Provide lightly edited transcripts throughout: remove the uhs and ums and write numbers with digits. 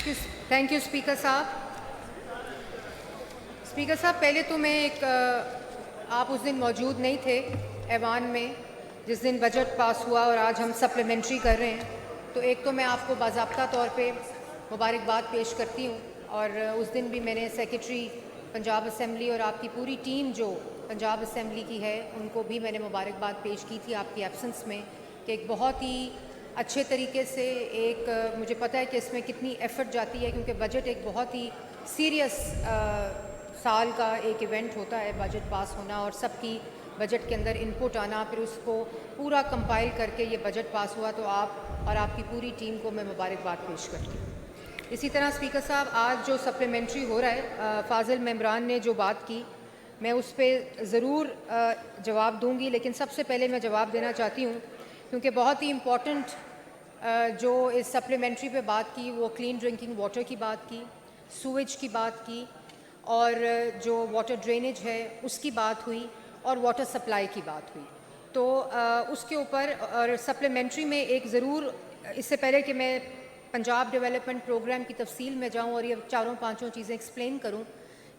Thank you speaker साहब। Speaker साहब, पहले तो मैं आप उस दिन मौजूद नहीं थे ऐवान में जिस दिन बजट पास हुआ और आज हम सप्लीमेंट्री कर रहे हैं, तो एक तो मैं आपको बाज़ाब्ता तौर पे मुबारकबाद पेश करती हूँ। और उस दिन भी मैंने सेक्रेटरी पंजाब असम्बली और आपकी पूरी टीम जो पंजाब असम्बली की है उनको भी मैंने मुबारकबाद पेश की थी आपकी एब्सेंस में, कि एक बहुत ही अच्छे तरीके से मुझे पता है कि इसमें कितनी एफ़र्ट जाती है, क्योंकि बजट एक बहुत ही सीरियस साल का एक इवेंट होता है, बजट पास होना और सबकी बजट के अंदर इनपुट आना, फिर उसको पूरा कंपाइल करके ये बजट पास हुआ। तो आप और आपकी पूरी टीम को मैं मुबारकबाद पेश करती हूँ। इसी तरह स्पीकर साहब, आज जो सप्लीमेंट्री हो रहा है, फाजिल मेम्बरान ने जो बात की, मैं उस पर ज़रूर जवाब दूँगी, लेकिन सबसे पहले मैं जवाब देना चाहती हूँ क्योंकि बहुत ही इम्पॉर्टेंट जो इस सप्लीमेंट्री पे बात की वो क्लीन ड्रिंकिंग वाटर की बात की, सूएज की बात की, और जो वाटर ड्रेनेज है उसकी बात हुई, और वाटर सप्लाई की बात हुई। तो उसके ऊपर और सप्लीमेंट्री में एक ज़रूर, इससे पहले कि मैं पंजाब डेवलपमेंट प्रोग्राम की तफसील में जाऊं और ये चारों पांचों चीज़ें एक्सप्लेन करूं,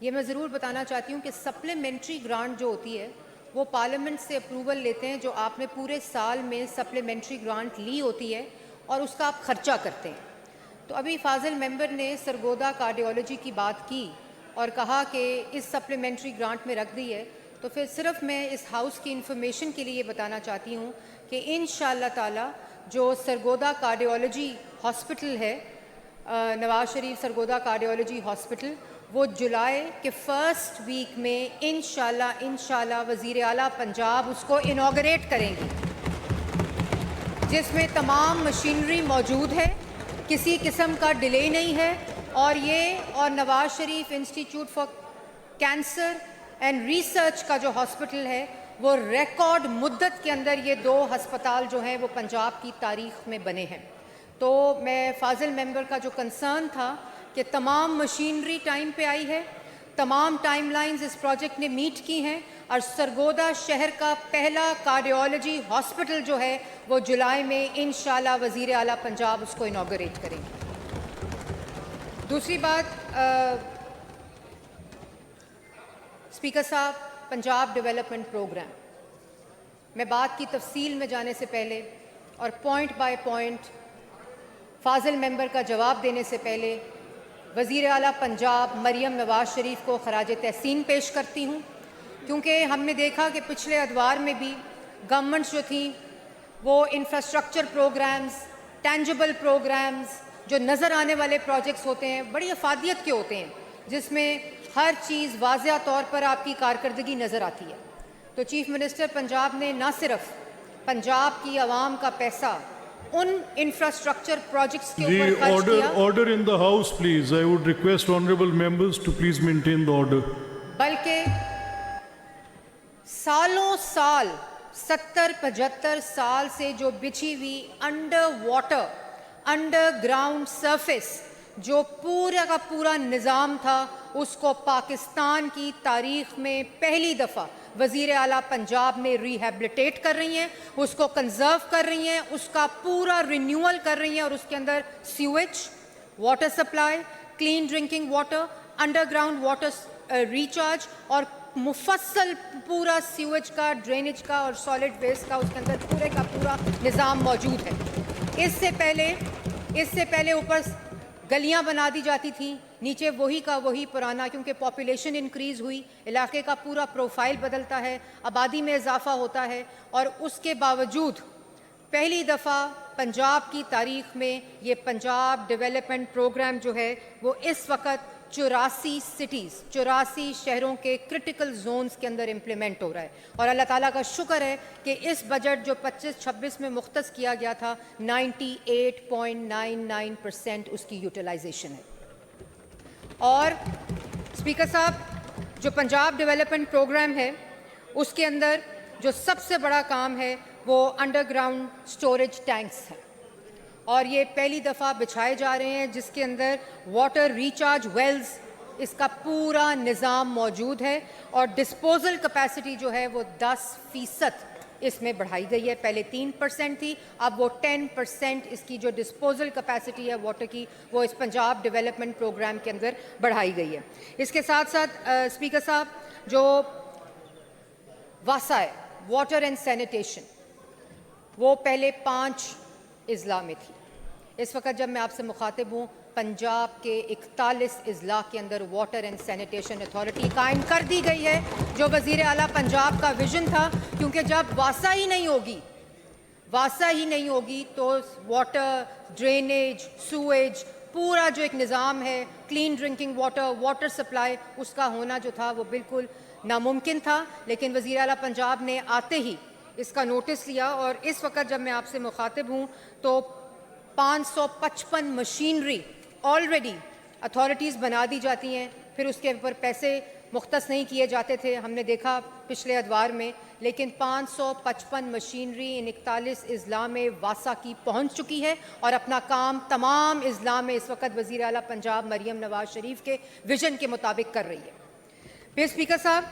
ये मैं ज़रूर बताना चाहती हूं कि सप्लीमेंट्री ग्रांट जो होती है वो पार्लियामेंट से अप्रूवल लेते हैं, जो आपने पूरे साल में सप्लीमेंट्री ग्रांट ली होती है और उसका आप ख़र्चा करते हैं। तो अभी फाजिल मेंबर ने सरगोदा कार्डियोलॉजी की बात की और कहा कि इस सप्लीमेंट्री ग्रांट में रख दी है, तो फिर सिर्फ मैं इस हाउस की इन्फॉर्मेशन के लिए बताना चाहती हूँ कि इंशाअल्लाह ताला जो सरगोदा कार्डियोलॉजी हॉस्पिटल है, नवाज शरीफ सरगोदा कार्डियोलॉजी हॉस्पिटल, वो जुलाई के फर्स्ट वीक में इंशाल्लाह वज़ीर आला पंजाब उसको इनॉग्रेट करेंगी, जिसमें तमाम मशीनरी मौजूद है, किसी किस्म का डिले नहीं है। और Nawaz Sharif institute for cancer and research का जो हॉस्पिटल है वो रिकॉर्ड मुद्दत के अंदर ये 2 हस्पताल जो हैं वो पंजाब की तारीख़ में बने हैं। तो मैं फाजिल मेंबर का जो कंसर्न था कि तमाम मशीनरी टाइम पे आई है, तमाम टाइमलाइंस इस प्रोजेक्ट ने मीट की हैं, और सरगोदा शहर का पहला कार्डियोलॉजी हॉस्पिटल जो है वो जुलाई में इंशाल्लाह वज़ीर आला पंजाब उसको इनॉग्रेट करेंगे। दूसरी बात, स्पीकर साहब, पंजाब डेवलपमेंट प्रोग्राम, मैं बात की तफसील में जाने से पहले और पॉइंट बाय पॉइंट फाजिल मेंबर का जवाब देने से पहले वज़ीर आला पंजाब मरियम नवाज शरीफ को खराज तहसीन पेश करती हूँ, क्योंकि हमने देखा कि पिछले अदवार में भी गवर्नमेंट्स जो थी वो इंफ्रास्ट्रक्चर प्रोग्राम्स, टेंजिबल प्रोग्राम्स, जो नज़र आने वाले प्रोजेक्ट्स होते हैं बड़ी अफादियत के होते हैं, जिसमें हर चीज़ वाज़िया तौर पर आपकी कारकर्दगी नज़र आती है। तो चीफ मिनिस्टर पंजाब ने न सिर्फ पंजाब की आवाम का पैसा उन इंफ्रास्ट्रक्चर प्रोजेक्ट्स के ऊपर खर्च किया, order in the house please, I would request honourable members to please maintain the order, बल्कि सालों साल 70-75 साल से जो बिछी हुई अंडरग्राउंड सरफेस जो पूरा का पूरा निज़ाम था, उसको पाकिस्तान की तारीख में पहली दफ़ा वज़ीर आला पंजाब ने रिहेबिलिटेट कर रही हैं, उसको कंजर्व कर रही हैं, उसका पूरा रिन्यूअल कर रही हैं, और उसके अंदर sewage, water supply, clean drinking water, underground water recharge और मुफस्सल पूरा सीवेज का, ड्रेनेज का और सॉलिड वेस्ट का उसके अंदर पूरे का पूरा निज़ाम मौजूद है। इससे पहले ऊपर गलियां बना दी जाती थी, नीचे वही का वही पुराना, क्योंकि पॉपुलेशन इंक्रीज़ हुई, इलाके का पूरा प्रोफाइल बदलता है, आबादी में इजाफा होता है, और उसके बावजूद पहली दफ़ा पंजाब की तारीख में ये पंजाब डेवलपमेंट प्रोग्राम जो है वो इस वक्त 84 शहरों के क्रिटिकल जोन्स के अंदर इम्प्लीमेंट हो रहा है। और अल्लाह ताला का शुक्र है कि इस बजट जो 25-26 में मुख्तस किया गया था 98.99% उसकी यूटिलाइजेशन है। और स्पीकर साहब, जो पंजाब डेवलपमेंट प्रोग्राम है उसके अंदर जो सबसे बड़ा काम है वो अंडरग्राउंड स्टोरेज टैंक्स है, और ये पहली दफ़ा बिछाए जा रहे हैं, जिसके अंदर वाटर रिचार्ज वेल्स, इसका पूरा निज़ाम मौजूद है, और डिस्पोजल कैपेसिटी जो है वो 10% इसमें बढ़ाई गई है। पहले 3% थी, अब वो 10% इसकी जो डिस्पोजल कैपेसिटी है वाटर की, वो इस पंजाब डेवलपमेंट प्रोग्राम के अंदर बढ़ाई गई है। इसके साथ साथ स्पीकर साहब, जो वासा है, वाटर एंड सैनिटेशन, वो पहले 5 अजला में थी। इस वक्त जब मैं आपसे मुखातिब हूँ, पंजाब के 41 अजला के अंदर वाटर एंड सैनिटेशन अथॉरिटी कायम कर दी गई है, जो वज़ीर आला पंजाब का विजन था। क्योंकि जब वासा ही नहीं होगी तो वाटर, ड्रेनेज, सूएज, पूरा जो एक निज़ाम है, clean drinking water, water supply, उसका होना जो था वो बिल्कुल नामुमकिन था। लेकिन वज़ीर आला पंजाब ने आते ही इसका नोटिस लिया और इस वक्त जब मैं आपसे मुखातिब हूँ तो 555 मशीनरी ऑलरेडी अथॉरिटीज़ बना दी जाती हैं, फिर उसके ऊपर पैसे मुख्तस नहीं किए जाते थे, हमने देखा पिछले अदवार में। लेकिन 555 मशीनरी इन 41 अजला में वासा की पहुंच चुकी है और अपना काम तमाम अजला में इस वक्त वज़ीर आला पंजाब मरियम नवाज शरीफ के विजन के मुताबिक कर रही है। फिर स्पीकर साहब,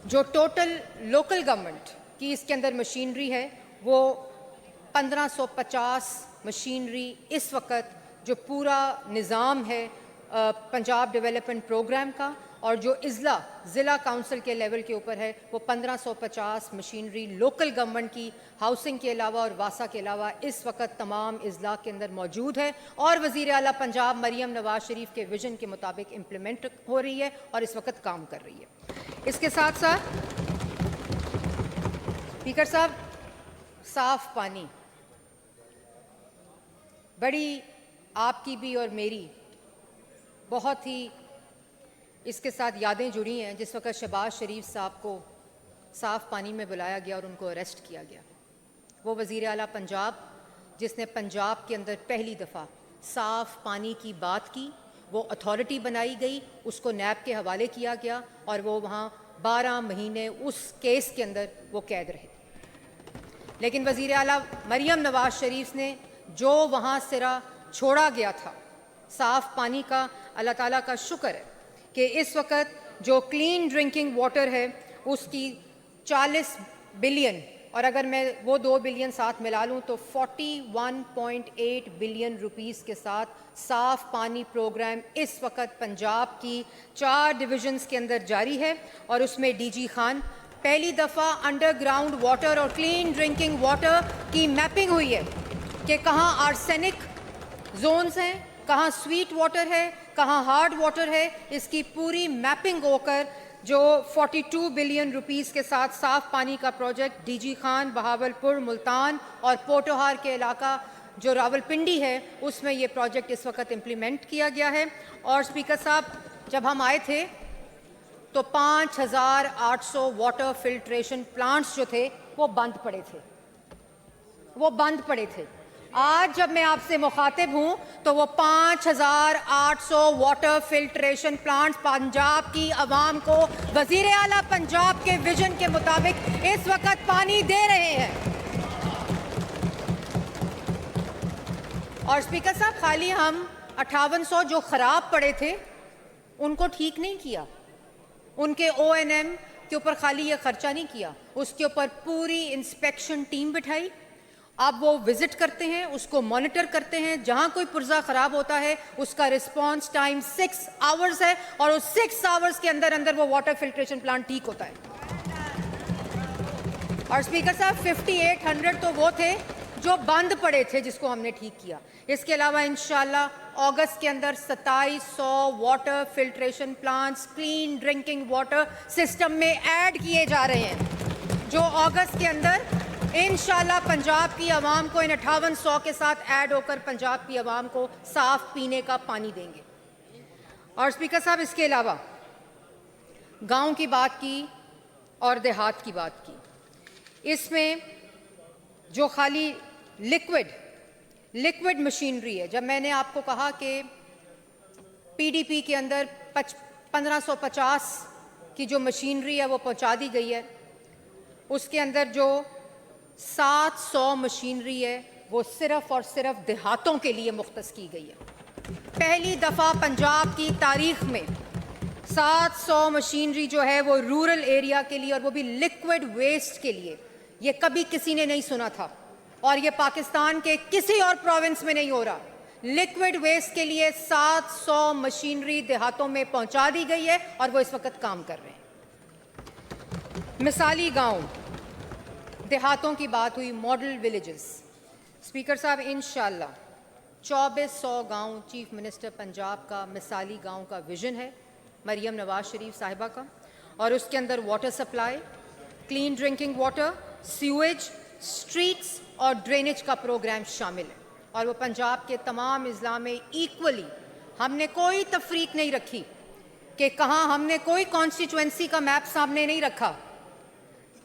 जो टोटल लोकल गवर्नमेंट की इसके अंदर मशीनरी है, वो 1550 मशीनरी इस वक्त जो पूरा निज़ाम है पंजाब डेवलपमेंट प्रोग्राम का, और जो ज़िला काउंसिल के लेवल के ऊपर है, वो 1550 मशीनरी लोकल गवर्नमेंट की हाउसिंग के अलावा और वासा के अलावा इस वक्त तमाम अजला के अंदर मौजूद है और वज़ीर आला पंजाब मरियम नवाज शरीफ के विजन के मुताबिक इम्प्लीमेंट हो रही है और इस वक्त काम कर रही है। इसके साथ साथ स्पीकर साहब, साफ पानी, बड़ी आपकी भी और मेरी बहुत ही इसके साथ यादें जुड़ी हैं। जिस वक्त शहबाज शरीफ साहब को साफ़ पानी में बुलाया गया और उनको अरेस्ट किया गया, वो वज़ीर आला पंजाब जिसने पंजाब के अंदर पहली दफ़ा साफ़ पानी की बात की, वो अथॉरिटी बनाई गई, उसको नैब के हवाले किया गया और वो वहाँ 12 महीने उस केस के अंदर वो कैद रहे। लेकिन वज़ीर आला मरियम नवाज शरीफ ने जो वहाँ सिरा छोड़ा गया था साफ़ पानी का, अल्लाह ताला का शुक्र है कि इस वक्त जो क्लीन ड्रिंकिंग वाटर है उसकी 40 बिलियन, और अगर मैं वो 2 बिलियन साथ मिला लूँ तो 41.8 बिलियन रुपीस के साथ साफ़ पानी प्रोग्राम इस वक्त पंजाब की 4 डिविजन्स के अंदर जारी है। और उसमें डीजी खान पहली दफ़ा अंडरग्राउंड वाटर और क्लीन ड्रिंकिंग वाटर की मैपिंग हुई है कि कहाँ आर्सेनिक जोन्स हैं, कहाँ स्वीट वाटर है, कहाँ हार्ड वाटर है। इसकी पूरी मैपिंग होकर जो 42 बिलियन रुपीस के साथ साफ़ पानी का प्रोजेक्ट डीजी खान, बहावलपुर, मुल्तान और पोटोहार के इलाका जो रावलपिंडी है, उसमें ये प्रोजेक्ट इस वक्त इम्प्लीमेंट किया गया है। और स्पीकर साहब, जब हम आए थे तो 5800 वाटर फिल्ट्रेशन प्लांट्स जो थे वो बंद पड़े थे। आज जब मैं आपसे मुखातिब हूं तो वो 5800 वाटर फिल्ट्रेशन प्लांट्स पंजाब की आवाम को वजीर आला पंजाब के विजन के मुताबिक इस वक्त पानी दे रहे हैं। और स्पीकर साहब, खाली हम 5800 जो खराब पड़े थे उनको ठीक नहीं किया, उनके ONM के ऊपर खाली ये खर्चा नहीं किया, उसके ऊपर पूरी इंस्पेक्शन टीम बिठाई। अब वो विजिट करते हैं, उसको मॉनिटर करते हैं, जहां कोई पुर्जा खराब होता है उसका रिस्पांस टाइम 6 आवर्स है और उस 6 आवर्स के अंदर अंदर वो वाटर फिल्ट्रेशन प्लांट ठीक होता है। और स्पीकर साहब, 5800 तो वो थे जो बंद पड़े थे जिसको हमने ठीक किया। इसके अलावा इंशाल्लाह अगस्त के अंदर 2700 water filtration plants clean drinking water system में ऐड किए जा रहे हैं, जो अगस्त के अंदर इंशाल्लाह पंजाब की आवाम को इन 5800 के साथ ऐड होकर पंजाब की आवाम को साफ पीने का पानी देंगे। और स्पीकर साहब, इसके अलावा गांव की बात की और देहात की बात की। इसमें जो खाली लिक्विड मशीनरी है, जब मैंने आपको कहा कि PDP के अंदर 1550 की जो मशीनरी है वो पहुंचा दी गई है, उसके अंदर जो 700 मशीनरी है वो सिर्फ और सिर्फ देहातों के लिए मुख्तस की गई है। पहली दफ़ा पंजाब की तारीख में 700 मशीनरी जो है वो रूरल एरिया के लिए, और वो भी लिक्विड वेस्ट के लिए। ये कभी किसी ने नहीं सुना था और ये पाकिस्तान के किसी और प्रोविंस में नहीं हो रहा। लिक्विड वेस्ट के लिए 700 मशीनरी देहातों में पहुंचा दी गई है और वो इस वक्त काम कर रहे हैं। मिसाली गांव, देहातों की बात हुई, मॉडल विलेजेस। स्पीकर साहब, इंशाल्लाह 2400 गांव चीफ मिनिस्टर पंजाब का मिसाली गांव का विजन है, मरियम नवाज शरीफ साहिबा का, और उसके अंदर water supply, clean drinking water, sewage, streets और ड्रेनेज का प्रोग्राम शामिल है। और वो पंजाब के तमाम अजला में इक्वली, हमने कोई तफरीक नहीं रखी कि कहाँ, हमने कोई कॉन्स्टिट्यूएंसी का मैप सामने नहीं रखा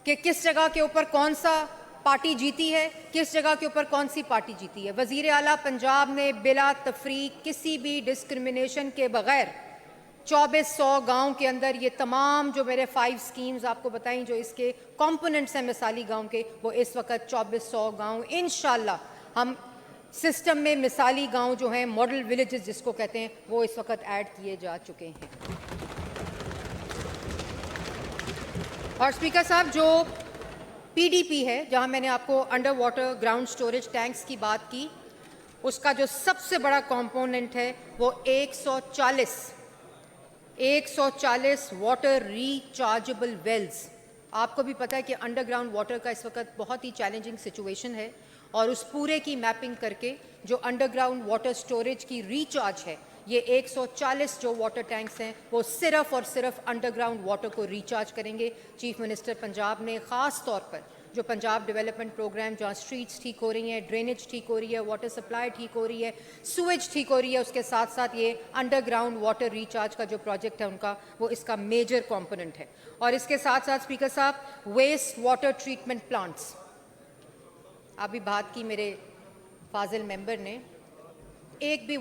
कि किस जगह के ऊपर कौन सा पार्टी जीती है, किस जगह के ऊपर कौन सी पार्टी जीती है। वज़ीर आला पंजाब ने बिला तफरीक, किसी भी डिस्क्रिमिनेशन के बगैर 2400 गांव के अंदर ये तमाम जो मेरे 5 स्कीम्स आपको बताई, जो इसके कंपोनेंट्स हैं मिसाली गांव के, वो इस वक्त 2400 गांव इंशाल्लाह हम सिस्टम में मिसाली गांव जो हैं, मॉडल विलेजेस जिसको कहते हैं, वो इस वक्त ऐड किए जा चुके हैं। और स्पीकर साहब, जो पीडीपी है, जहां मैंने आपको under water ground storage tanks की बात की, उसका जो सबसे बड़ा कंपोनेंट है वो 140 वाटर रिचार्जेबल वेल्स। आपको भी पता है कि अंडरग्राउंड वाटर का इस वक्त बहुत ही चैलेंजिंग सिचुएशन है, और उस पूरे की मैपिंग करके जो अंडरग्राउंड वाटर स्टोरेज की रिचार्ज है, ये 140 जो वाटर टैंक्स हैं वो सिर्फ और सिर्फ अंडरग्राउंड वाटर को रिचार्ज करेंगे। चीफ मिनिस्टर पंजाब ने ख़ास तौर पर जो पंजाब डेवलपमेंट प्रोग्राम, जहाँ स्ट्रीट्स ठीक हो रही हैं, ड्रेनेज ठीक हो रही है, वाटर सप्लाई ठीक हो रही है, सूवेज ठीक हो रही है, उसके साथ साथ ये अंडरग्राउंड वाटर रिचार्ज का जो प्रोजेक्ट है उनका, वो इसका मेजर कंपोनेंट है। और इसके साथ साथ स्पीकर साहब, वेस्ट वाटर ट्रीटमेंट प्लांट्स, अभी बात की मेरे फाजिल मेंबर ने, एक भी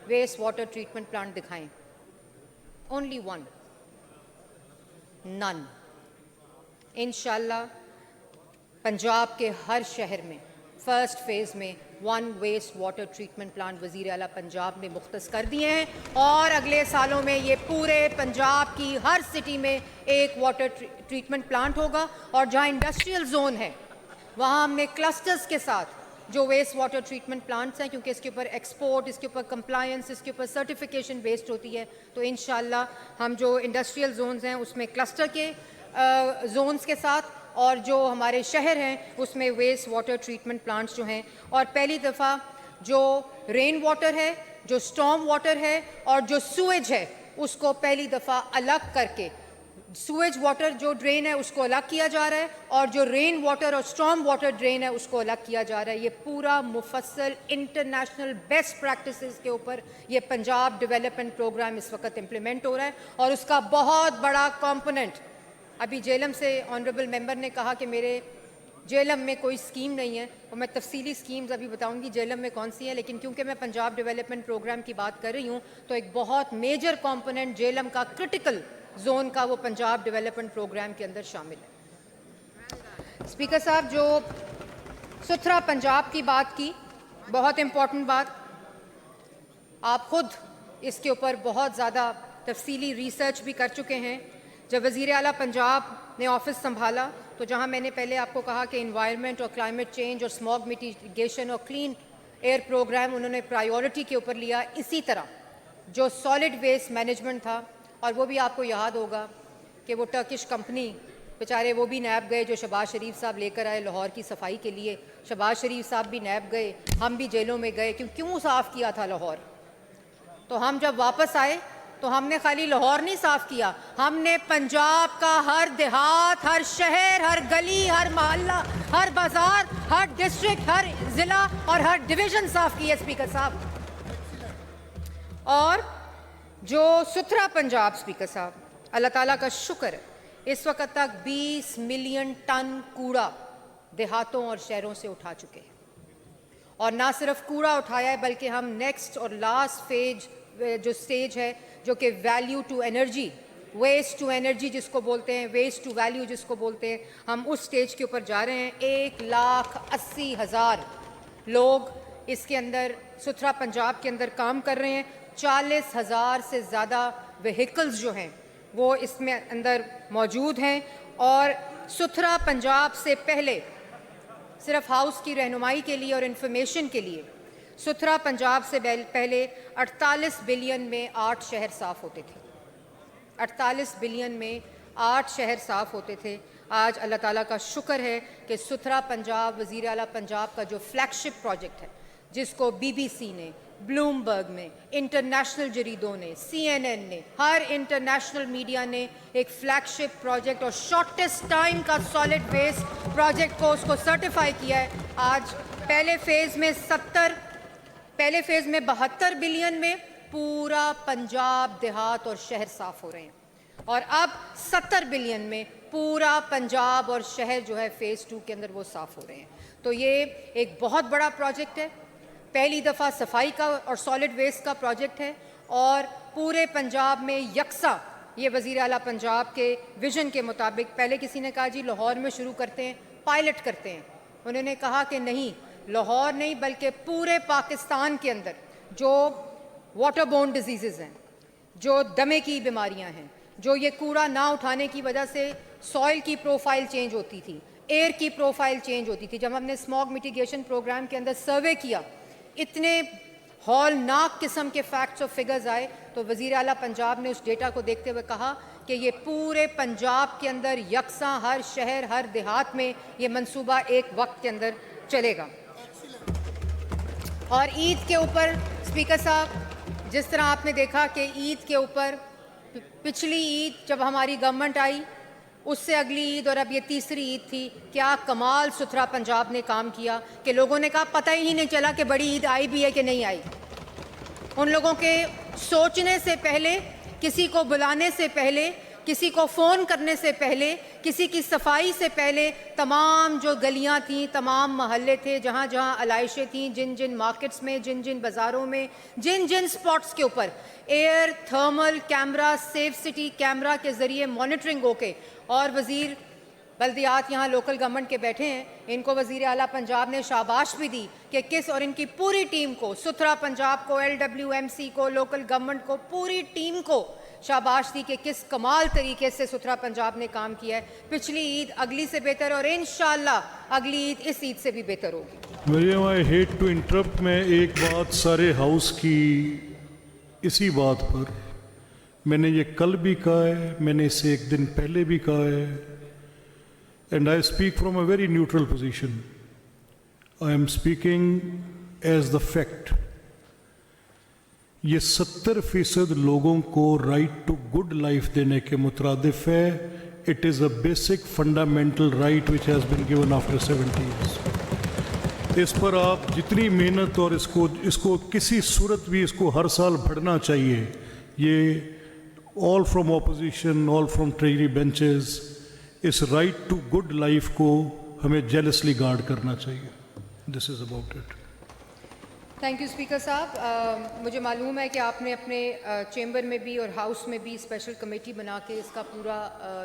वेस्ट वाटर ट्रीटमेंट प्लांट दिखाएं, ओनली वन, नन। इंशाल्लाह पंजाब के हर शहर में फर्स्ट फेज में 1 वेस्ट वाटर ट्रीटमेंट प्लांट वज़ीर आला पंजाब ने मुख्तस कर दिए हैं, और अगले सालों में ये पूरे पंजाब की हर सिटी में एक वाटर ट्रीटमेंट प्लांट होगा। और जहाँ इंडस्ट्रियल जोन है वहाँ हमने क्लस्टर्स के साथ जो वेस्ट वाटर ट्रीटमेंट प्लांट्स हैं, क्योंकि इसके ऊपर एक्सपोर्ट, इसके ऊपर कंप्लायंस, इसके ऊपर सर्टिफिकेशन बेस्ड होती है, तो इंशाल्लाह हम जो इंडस्ट्रियल जोन्स हैं उसमें क्लस्टर के जोन्स के साथ, और जो हमारे शहर हैं उसमें वेस्ट वाटर ट्रीटमेंट प्लांट्स जो हैं, और पहली दफ़ा जो रेन वाटर है, जो स्टॉर्म वाटर है और जो सूएज है, उसको पहली दफ़ा अलग करके, सूएज वाटर जो ड्रेन है उसको अलग किया जा रहा है, और जो रेन वाटर और स्टॉर्म वाटर ड्रेन है उसको अलग किया जा रहा है। ये पूरा मुफस्सल इंटरनेशनल बेस्ट प्रैक्टिसेस के ऊपर ये पंजाब डेवलपमेंट प्रोग्राम इस वक्त इम्प्लीमेंट हो रहा है, और उसका बहुत बड़ा कंपोनेंट, अभी जेलम से ऑनरेबल मेंबर ने कहा कि मेरे जेलम में कोई स्कीम नहीं है, और मैं तफसीली स्कीम्स अभी बताऊंगी जेलम में कौन सी है, लेकिन क्योंकि मैं पंजाब डेवलपमेंट प्रोग्राम की बात कर रही हूँ, तो एक बहुत मेजर कंपोनेंट जेलम का, क्रिटिकल जोन का, वो पंजाब डेवलपमेंट प्रोग्राम के अंदर शामिल है। स्पीकर साहब, जो सुथरा पंजाब की बात की, बहुत इंपॉर्टेंट बात, आप खुद इसके ऊपर बहुत ज़्यादा तफसीली रिसर्च भी कर चुके हैं। जब वज़ीर आला पंजाब ने ऑफिस संभाला, तो जहां मैंने पहले आपको कहा कि एनवायरनमेंट और क्लाइमेट चेंज और स्मॉग मिटिगेशन और क्लीन एयर प्रोग्राम उन्होंने प्रायोरिटी के ऊपर लिया, इसी तरह जो सॉलिड वेस्ट मैनेजमेंट था, और वो भी आपको याद होगा कि वो टर्किश कंपनी, बेचारे वो भी नैब गए, जो शहबाज शरीफ साहब लेकर आए लाहौर की सफाई के लिए। शहबाज शरीफ साहब भी नैब गए, हम भी जेलों में गए, क्यों साफ़ किया था लाहौर। तो हम जब वापस आए तो हमने खाली लाहौर नहीं साफ़ किया, हमने पंजाब का हर देहात, हर शहर, हर गली, हर मोहल्ला, हर बाज़ार, हर डिस्ट्रिक्ट, हर ज़िला और हर डिवीज़न साफ़ किया स्पीकर साहब। और जो सुथरा पंजाब, स्पीकर साहब, अल्लाह ताला का शुक्र है, इस वक्त तक 20 मिलियन टन कूड़ा देहातों और शहरों से उठा चुके हैं, और ना सिर्फ कूड़ा उठाया है, बल्कि हम नेक्स्ट और लास्ट फेज जो स्टेज है, जो कि value to energy, waste to energy जिसको बोलते हैं, वेस्ट टू वैल्यू जिसको बोलते हैं, हम उस स्टेज के ऊपर जा रहे हैं। 1,80,000 लोग इसके अंदर सुथरा पंजाब के अंदर काम कर रहे हैं। 40,000 से ज़्यादा व्हीकल्स जो हैं वो इसमें अंदर मौजूद हैं। और सुथरा पंजाब से पहले, सिर्फ हाउस की रहनुमाई के लिए और इन्फॉर्मेशन के लिए, सुथरा पंजाब से पहले 48 बिलियन में 8 शहर साफ़ होते थे। 48 बिलियन में 8 शहर साफ़ होते थे। आज अल्लाह ताला का शुक्र है कि सुथरा पंजाब, वज़ीर आला पंजाब का जो फ्लैगशिप प्रोजेक्ट है, जिसको BBC ने, ब्लूमबर्ग में, इंटरनेशनल जरीदों ने, CNN ने, हर इंटरनेशनल मीडिया ने एक फ्लैगशिप प्रोजेक्ट और शॉर्टेस्ट टाइम का सॉलिड वेस्ट प्रोजेक्ट को उसको सर्टिफाई किया है। आज पहले फेज़ में 72 बिलियन में पूरा पंजाब देहात और शहर साफ़ हो रहे हैं, और अब 70 बिलियन में पूरा पंजाब और शहर जो है फ़ेज़ 2 के अंदर वो साफ़ हो रहे हैं। तो ये एक बहुत बड़ा प्रोजेक्ट है, पहली दफ़ा सफाई का और सॉलिड वेस्ट का प्रोजेक्ट है, और पूरे पंजाब में यकसा ये वज़ीर आला पंजाब के विज़न के मुताबिक, पहले किसी ने कहा जी लाहौर में शुरू करते हैं, पायलट करते हैं, उन्होंने कहा कि नहीं, लाहौर नहीं बल्कि पूरे पाकिस्तान के अंदर जो वाटर बोर्न डिजीज़ हैं, जो दमे की बीमारियां हैं, जो ये कूड़ा ना उठाने की वजह से सॉइल की प्रोफाइल चेंज होती थी, एयर की प्रोफाइल चेंज होती थी। जब हमने स्मॉग मिटिगेशन प्रोग्राम के अंदर सर्वे किया, इतने हॉलनाक किस्म के फैक्ट्स और फिगर्स आए, तो वज़ीर आला पंजाब ने उस डेटा को देखते हुए कहा कि ये पूरे पंजाब के अंदर यकसा हर शहर, हर देहात में ये मंसूबा एक वक्त के अंदर चलेगा। और ईद के ऊपर स्पीकर साहब, जिस तरह आपने देखा कि ईद के ऊपर पिछली ईद जब हमारी गवर्नमेंट आई, उससे अगली ईद और अब ये तीसरी ईद थी, क्या कमाल सुथरा पंजाब ने काम किया कि लोगों ने कहा पता ही नहीं चला कि बड़ी ईद आई भी है कि नहीं आई। उन लोगों के सोचने से पहले, किसी को बुलाने से पहले, किसी को फ़ोन करने से पहले, किसी की सफाई से पहले, तमाम जो गलियां थीं, तमाम महल्ले थे, जहां जहां अलाइशें थीं, जिन जिन मार्केट्स में, जिन जिन बाज़ारों में, जिन जिन स्पॉट्स के ऊपर air thermal camera, safe city camera के ज़रिए मॉनिटरिंग होके, और वज़ीर बल्दियात यहाँ लोकल गवर्नमेंट के बैठे हैं, इनको वज़ीर आला पंजाब ने शाबाश भी दी कि किस, और इनकी पूरी टीम को, सुथरा पंजाब को, LWMC को, लोकल गवर्नमेंट को, पूरी टीम को शाबाश दी कि किस कमाल तरीके से सुथरा पंजाब ने काम किया है। पिछली ईद अगली से बेहतर, और इंशाअल्लाह अगली ईद इस ईद से भी बेहतर होगी। Maryam, I hate to interrupt. मैं एक बात सारे हाउस की इसी बात पर, मैंने ये कल भी कहा है, मैंने इसे एक दिन पहले भी कहा है, and I speak from a very neutral position. I am speaking as the fact. ये 70% लोगों को राइट टू गुड लाइफ देने के मुतरादिफ है। It is a basic fundamental right which has been given after 70 years. इस पर आप जितनी मेहनत और इसको किसी सूरत भी इसको हर साल बढ़ना चाहिए। ये all from opposition, all from treasury benches, इस राइट टू गुड लाइफ को हमें जेलसली गार्ड करना चाहिए। This is about it. Thank you speaker साहब। मुझे मालूम है कि आपने अपने चेंबर में भी और हाउस में भी स्पेशल कमेटी बना के इसका पूरा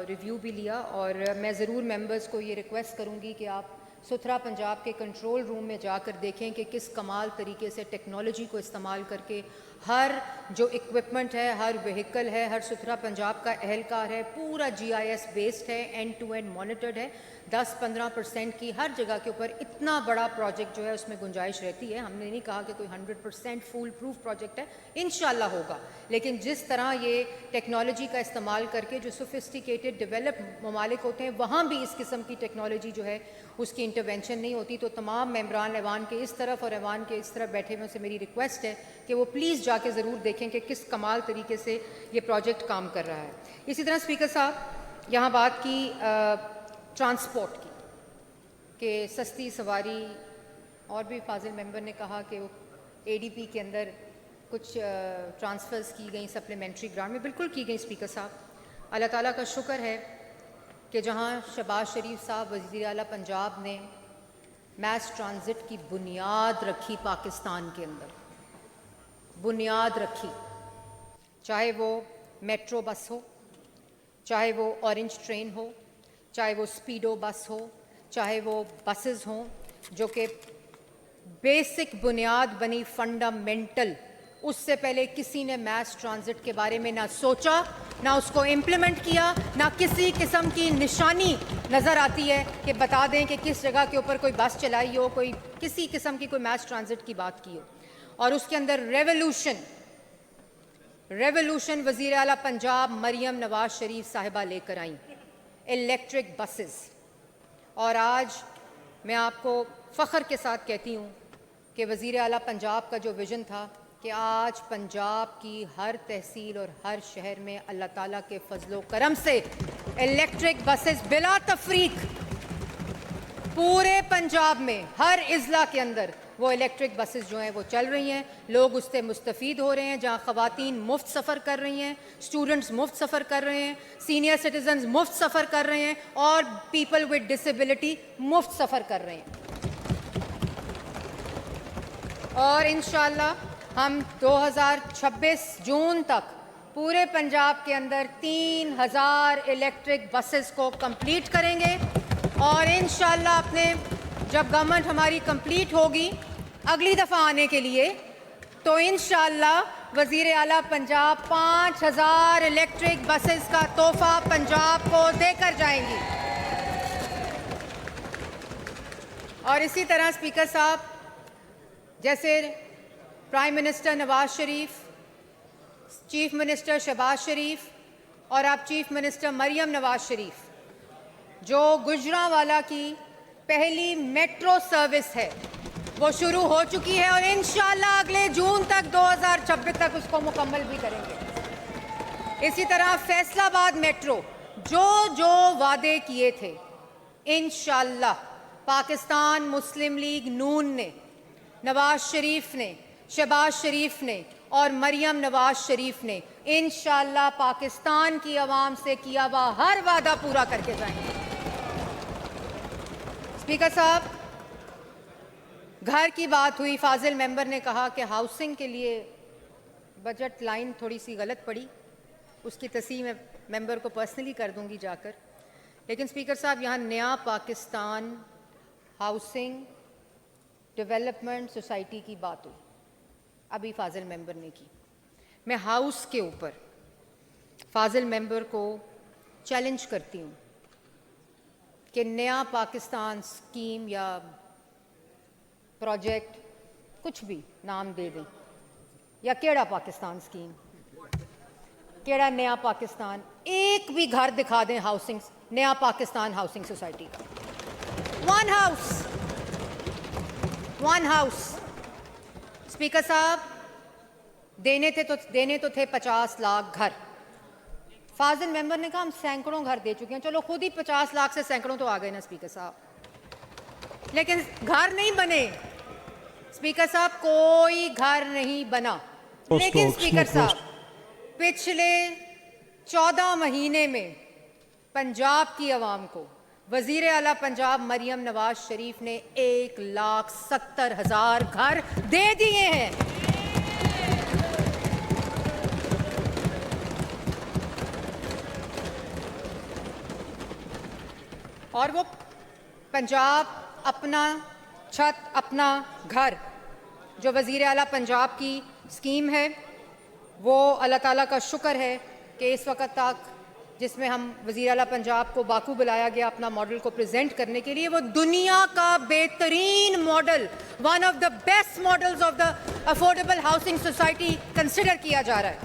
रिव्यू भी लिया, और मैं ज़रूर मेंबर्स को ये रिक्वेस्ट करूँगी कि आप सुथरा पंजाब के कंट्रोल रूम में जाकर देखें कि किस कमाल तरीके से टेक्नोलॉजी को इस्तेमाल करके हर जो इक्विपमेंट है, हर व्हीकल है, हर सुथरा पंजाब का एहलकार है, पूरा GIS बेस्ड है, एंड टू एंड मॉनिटर्ड है। 10-15% की हर जगह के ऊपर इतना बड़ा प्रोजेक्ट जो है उसमें गुंजाइश रहती है। हमने नहीं कहा कि कोई 100% फुल प्रूफ प्रोजेक्ट है, इंशाल्लाह होगा, लेकिन जिस तरह ये टेक्नोलॉजी का इस्तेमाल करके जो सोफिस्टिकेटेड डेवलप ममालिक होते हैं, वहाँ भी इस किस्म की टेक्नोलॉजी जो है उसकी इंटरवेंशन नहीं होती। तो तमाम मेंबरान ऐवान के इस तरफ और ऐवान के इस तरफ बैठे हुए से मेरी रिक्वेस्ट है कि वो प्लीज़ जाके ज़रूर देखें कि किस कमाल तरीके से ये प्रोजेक्ट काम कर रहा है। इसी तरह स्पीकर साहब, यहाँ बात की ट्रांसपोर्ट की कि सस्ती सवारी, और भी फाजिल मेंबर ने कहा कि वो ADP के अंदर कुछ ट्रांसफ़र्स की गई सप्लीमेंट्री ग्रांट में, बिल्कुल की गई स्पीकर साहब। अल्लाह ताला का शुक्र है कि जहाँ शहबाज शरीफ साहब वज़ीर आला पंजाब ने मैस ट्रांजिट की बुनियाद रखी, पाकिस्तान के अंदर बुनियाद रखी, चाहे वो मेट्रो बस हो, चाहे वो ऑरेंज ट्रेन हो, चाहे वो स्पीडो बस हो, चाहे वो बसेस हों, जो कि बेसिक बुनियाद बनी फंडामेंटल उससे पहले किसी ने मैस ट्रांजिट के बारे में ना सोचा, ना उसको इम्प्लीमेंट किया, ना किसी किस्म की निशानी नज़र आती है कि बता दें कि किस जगह के ऊपर कोई बस चलाई हो, कोई किसी किस्म की कोई मैस ट्रांजिट की बात की हो। और उसके अंदर रेवोल्यूशन वज़ीर आला पंजाब मरियम नवाज शरीफ साहिबा लेकर आई, इलेक्ट्रिक बसेस। और आज मैं आपको फ़ख्र के साथ कहती हूँ कि वज़ीर आला पंजाब का जो विज़न था कि आज पंजाब की हर तहसील और हर शहर में अल्लाह ताला के फजलो करम से इलेक्ट्रिक बसेस बिला तफरीक पूरे पंजाब में हर इज़ला के अंदर वो इलेक्ट्रिक बसेस जो हैं वो चल रही हैं। लोग उससे मुस्तफ़ीद हो रहे हैं, जहाँ ख़वातीन मुफ्त सफ़र कर रही हैं, स्टूडेंट्स मुफ्त सफ़र कर रहे हैं, सीनियर सिटीजन्स मुफ्त सफ़र कर रहे हैं और पीपल विद डिसेबिलिटी मुफ्त सफ़र कर रहे हैं। और इंशाअल्लाह हम 2026 जून तक पूरे पंजाब के अंदर 3000 इलेक्ट्रिक बसेस को कंप्लीट करेंगे। और इंशाअल्लाह अपने जब गवर्नमेंट हमारी कंप्लीट होगी अगली दफ़ा आने के लिए, तो इंशाअल्लाह वज़ीर आला पंजाब 5000 इलेक्ट्रिक बसेस का तोहफ़ा पंजाब को देकर जाएंगी। और इसी तरह स्पीकर साहब, जैसे prime minister Nawaz Sharif, chief minister Shahbaz शरीफ और अब चीफ मिनिस्टर मरियम नवाज शरीफ, जो गुजरांवाला की पहली मेट्रो सर्विस है वो शुरू हो चुकी है और इंशाअल्लाह अगले जून तक 2026 तक उसको मुकम्मल भी करेंगे। इसी तरह फैसलाबाद मेट्रो, जो वादे किए थे, इंशाअल्लाह पाकिस्तान मुस्लिम लीग नून ने, नवाज शरीफ ने, शहबाज शरीफ ने और मरियम नवाज शरीफ ने इंशाअल्लाह पाकिस्तान की आवाम से किया हुआ हर वादा पूरा करके जाएंगे। स्पीकर साहब, घर की बात हुई, फाजिल मेंबर ने कहा कि हाउसिंग के लिए बजट लाइन थोड़ी सी गलत पड़ी, उसकी तस्हीह मैं मेंबर को पर्सनली कर दूंगी जाकर। लेकिन स्पीकर साहब, यहाँ नया पाकिस्तान हाउसिंग डेवलपमेंट सोसाइटी की बात हुई, अभी फाजिल मेंबर ने की। मैं हाउस के ऊपर फाजिल मेंबर को चैलेंज करती हूँ कि नया पाकिस्तान स्कीम या प्रोजेक्ट, कुछ भी नाम दे दें, या केड़ा पाकिस्तान स्कीम, केड़ा नया पाकिस्तान, एक भी घर दिखा दें हाउसिंग, नया पाकिस्तान हाउसिंग सोसाइटी का। One house. स्पीकर साहब, देने तो थे 50 लाख घर। फाजिल मेंबर ने कहा हम सैकड़ों घर दे चुके हैं। चलो खुद ही 50 लाख से सैकड़ों तो आ गए ना स्पीकर साहब, लेकिन घर नहीं बने। स्पीकर साहब, कोई घर नहीं बना। लेकिन स्पीकर साहब, पिछले 14 महीने में पंजाब की आवाम को वजीर आला पंजाब मरियम नवाज शरीफ ने 1,70,000 घर दे दिए हैं। और वो पंजाब अपना छत अपना घर, जो वज़ीर आला पंजाब की स्कीम है, वो अल्लाह ताला का शुक्र है कि इस वक्त तक जिसमें हम वज़ीर आला पंजाब को बाकू बुलाया गया अपना मॉडल को प्रेजेंट करने के लिए, वो दुनिया का बेहतरीन model, one of the best models of the affordable housing society consider किया जा रहा है।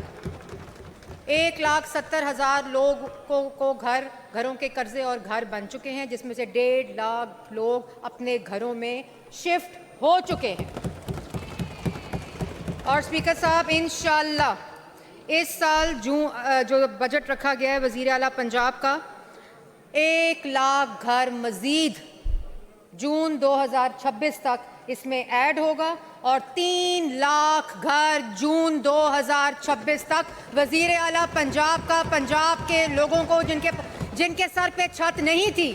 1,70,000 लोग को घरों के कर्जे और घर बन चुके हैं, जिसमें से 1.5 लाख लोग अपने घरों में शिफ्ट हो चुके हैं। और स्पीकर साहब, इंशाअल्लाह इस साल जो बजट रखा गया है वज़ीर आला पंजाब का, 1 लाख घर मज़ीद जून 2026 तक इसमें ऐड होगा और 3 लाख घर जून 2026 तक वज़ीर आला पंजाब का पंजाब के लोगों को जिनके सर पे छत नहीं थी,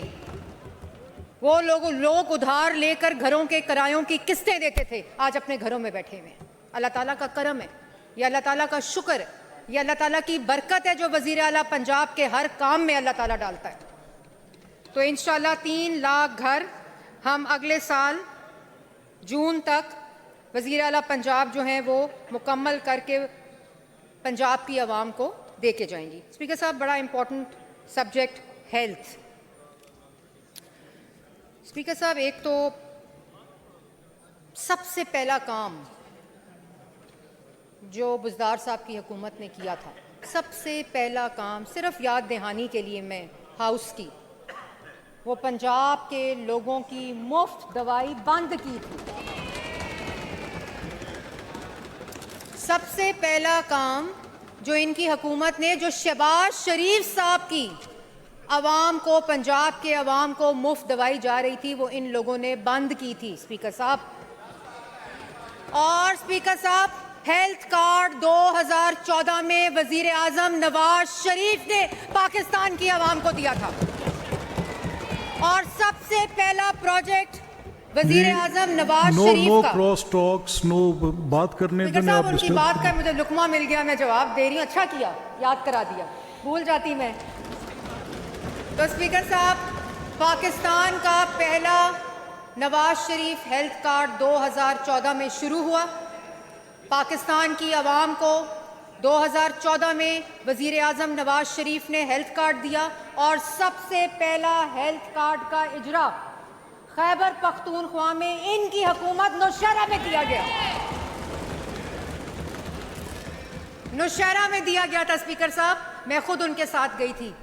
वो लोग उधार लेकर घरों के किरायों की किस्तें देते थे, आज अपने घरों में बैठे हुए हैं। अल्लाह ताला का करम है, ये अल्लाह ताला का शुक्र है, ये अल्लाह ताला की बरकत है जो वज़ीर आला पंजाब के हर काम में अल्लाह ताला डालता है। तो इंशाअल्लाह 3 लाख घर हम अगले साल जून तक वज़ीर आला पंजाब जो हैं वो मुकम्मल करके पंजाब की आवाम को दे के जाएंगी। स्पीकर साहब, बड़ा इम्पोर्टेंट सब्जेक्ट हेल्थ। स्पीकर साहब, एक तो सबसे पहला काम जो बुज़दार साहब की हुकूमत ने किया था, सबसे पहला काम, सिर्फ याद दहानी के लिए मैं हाउस की, वो पंजाब के लोगों की मुफ्त दवाई बंद की थी। सबसे पहला काम जो इनकी हुकूमत ने, जो शहबाज शरीफ साहब की आवाम को, पंजाब के आवाम को मुफ्त दवाई जा रही थी, वो इन लोगों ने बंद की थी स्पीकर साहब। और स्पीकर साहब, हेल्थ कार्ड 2014 में वजीर आजम नवाज शरीफ ने पाकिस्तान की आवाम को दिया था। और सबसे पहला प्रोजेक्ट वजीर आजम नवाज शरीफ नो का। क्रॉस टॉक्स, नो बात करने स्पीकर देने साहब, आप उनकी disturb- बात का मुझे लुकमा मिल गया, मैं जवाब दे रही हूँ। अच्छा किया, याद करा दिया, भूल जाती मैं। तो स्पीकर साहब, पाकिस्तान का पहला नवाज शरीफ हेल्थ कार्ड 2014 में शुरू हुआ। पाकिस्तान की आवाम को 2014 में वजीर आजम नवाज शरीफ ने हेल्थ कार्ड दिया और सबसे पहला हेल्थ कार्ड का इजरा खैबर पख्तूनख्वा में इनकी हुकूमत नौशहरा में दिया गया। नौशहरा में दिया गया था स्पीकर साहब, मैं खुद उनके साथ गई थी।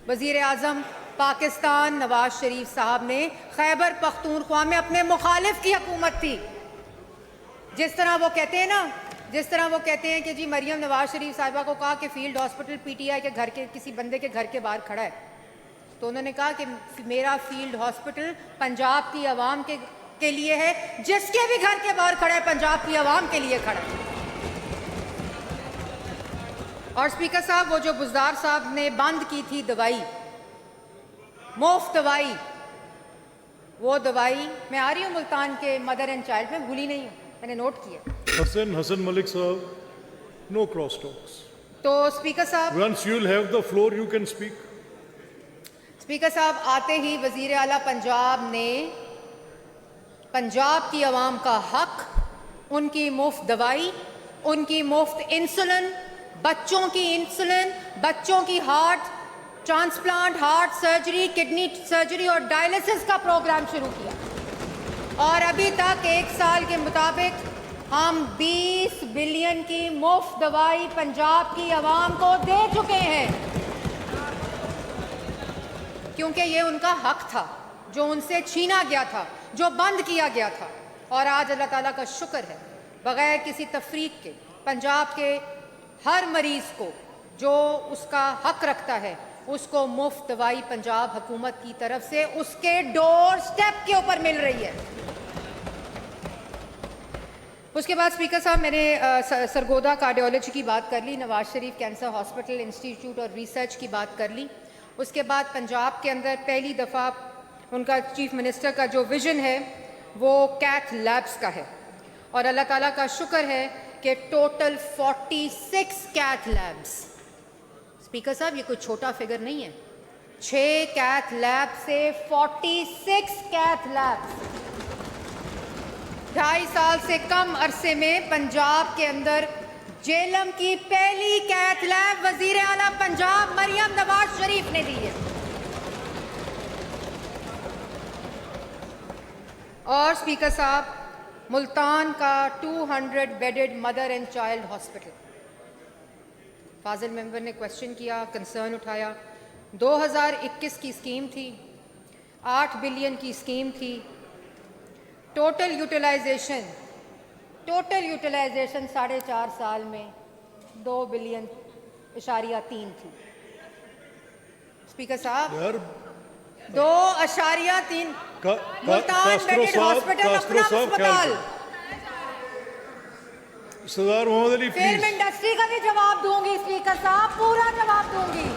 वजीर आजम पाकिस्तान नवाज शरीफ साहब ने खैबर पख्तूनख्वा में अपने मुखालिफ की हुकूमत थी। जिस तरह वो कहते हैं ना, जिस तरह वो कहते हैं कि जी मरियम नवाज शरीफ साहिबा को कहा कि फील्ड हॉस्पिटल पीटीआई के घर के किसी बंदे के घर के बाहर खड़ा है, तो उन्होंने कहा कि मेरा फील्ड हॉस्पिटल पंजाब की आवाम के लिए है, जिसके भी घर के बाहर खड़ा है पंजाब की आवाम के लिए खड़ा है। और स्पीकर साहब, वो जो बुज़दार साहब ने बंद की थी दवाई, मुफ्त दवाई, वो दवाई, मैं आ रही हूँ मुल्तान के मदर एंड चाइल्ड में, भूली नहीं हूँ, मैंने नोट किया। Hassan Malik साहब, no cross talks. तो स्पीकर साहब, Once you'll have the floor, you can speak. Speaker साहब, आते ही वजीर आला पंजाब ने पंजाब की आवाम का हक, उनकी मुफ्त दवाई, उनकी मुफ्त इंसुलिन, बच्चों की इंसुलिन, बच्चों की heart transplant, heart surgery, kidney surgery और डायलिसिस का प्रोग्राम शुरू किया। और अभी तक 1 साल के मुताबिक हम 20 बिलियन की मुफ्त दवाई पंजाब की आवाम को दे चुके हैं, क्योंकि ये उनका हक था जो उनसे छीना गया था, जो बंद किया गया था। और आज अल्लाह ताला का शुक्र है, बगैर किसी तफरीक के पंजाब के हर मरीज को जो उसका हक रखता है, उसको मुफ्त दवाई पंजाब हुकूमत की तरफ से उसके डोर स्टेप के ऊपर मिल रही है। उसके बाद स्पीकर साहब, मैंने सरगोदा कार्डियोलॉजी की बात कर ली, Nawaz Sharif cancer hospital institute और रिसर्च की बात कर ली। उसके बाद पंजाब के अंदर पहली दफ़ा उनका चीफ मिनिस्टर का जो विज़न है वो कैथ लैब्स का है। और अल्लाह ताला का शुक्र है कि टोटल 46 कैथ लैब्स, स्पीकर साहब ये कोई छोटा फिगर नहीं है, 6 कैथ लैब से 46 कैथ लैब्स, 2.5 साल से कम अरसे में पंजाब के अंदर जेलम की पहली कैथ लैब वजीर आला पंजाब मरियम नवाज शरीफ ने दी है। और स्पीकर साहब, मुल्तान का 200 bedded mother and child hospital, फाजिल मेंबर ने क्वेश्चन किया, कंसर्न उठाया, 2021 की स्कीम थी, 8 बिलियन की स्कीम थी, टोटल यूटिलाइजेशन 4.5 साल में 2 बिलियन इशारिया 3 थी। स्पीकर साहब, 2.3 मुल्तान बेडेड हॉस्पिटल अपना अस्पताल। सरदार मोहम्मद अली, फिल्म इंडस्ट्री का भी जवाब दूंगी स्पीकर साहब, पूरा जवाब दूंगी।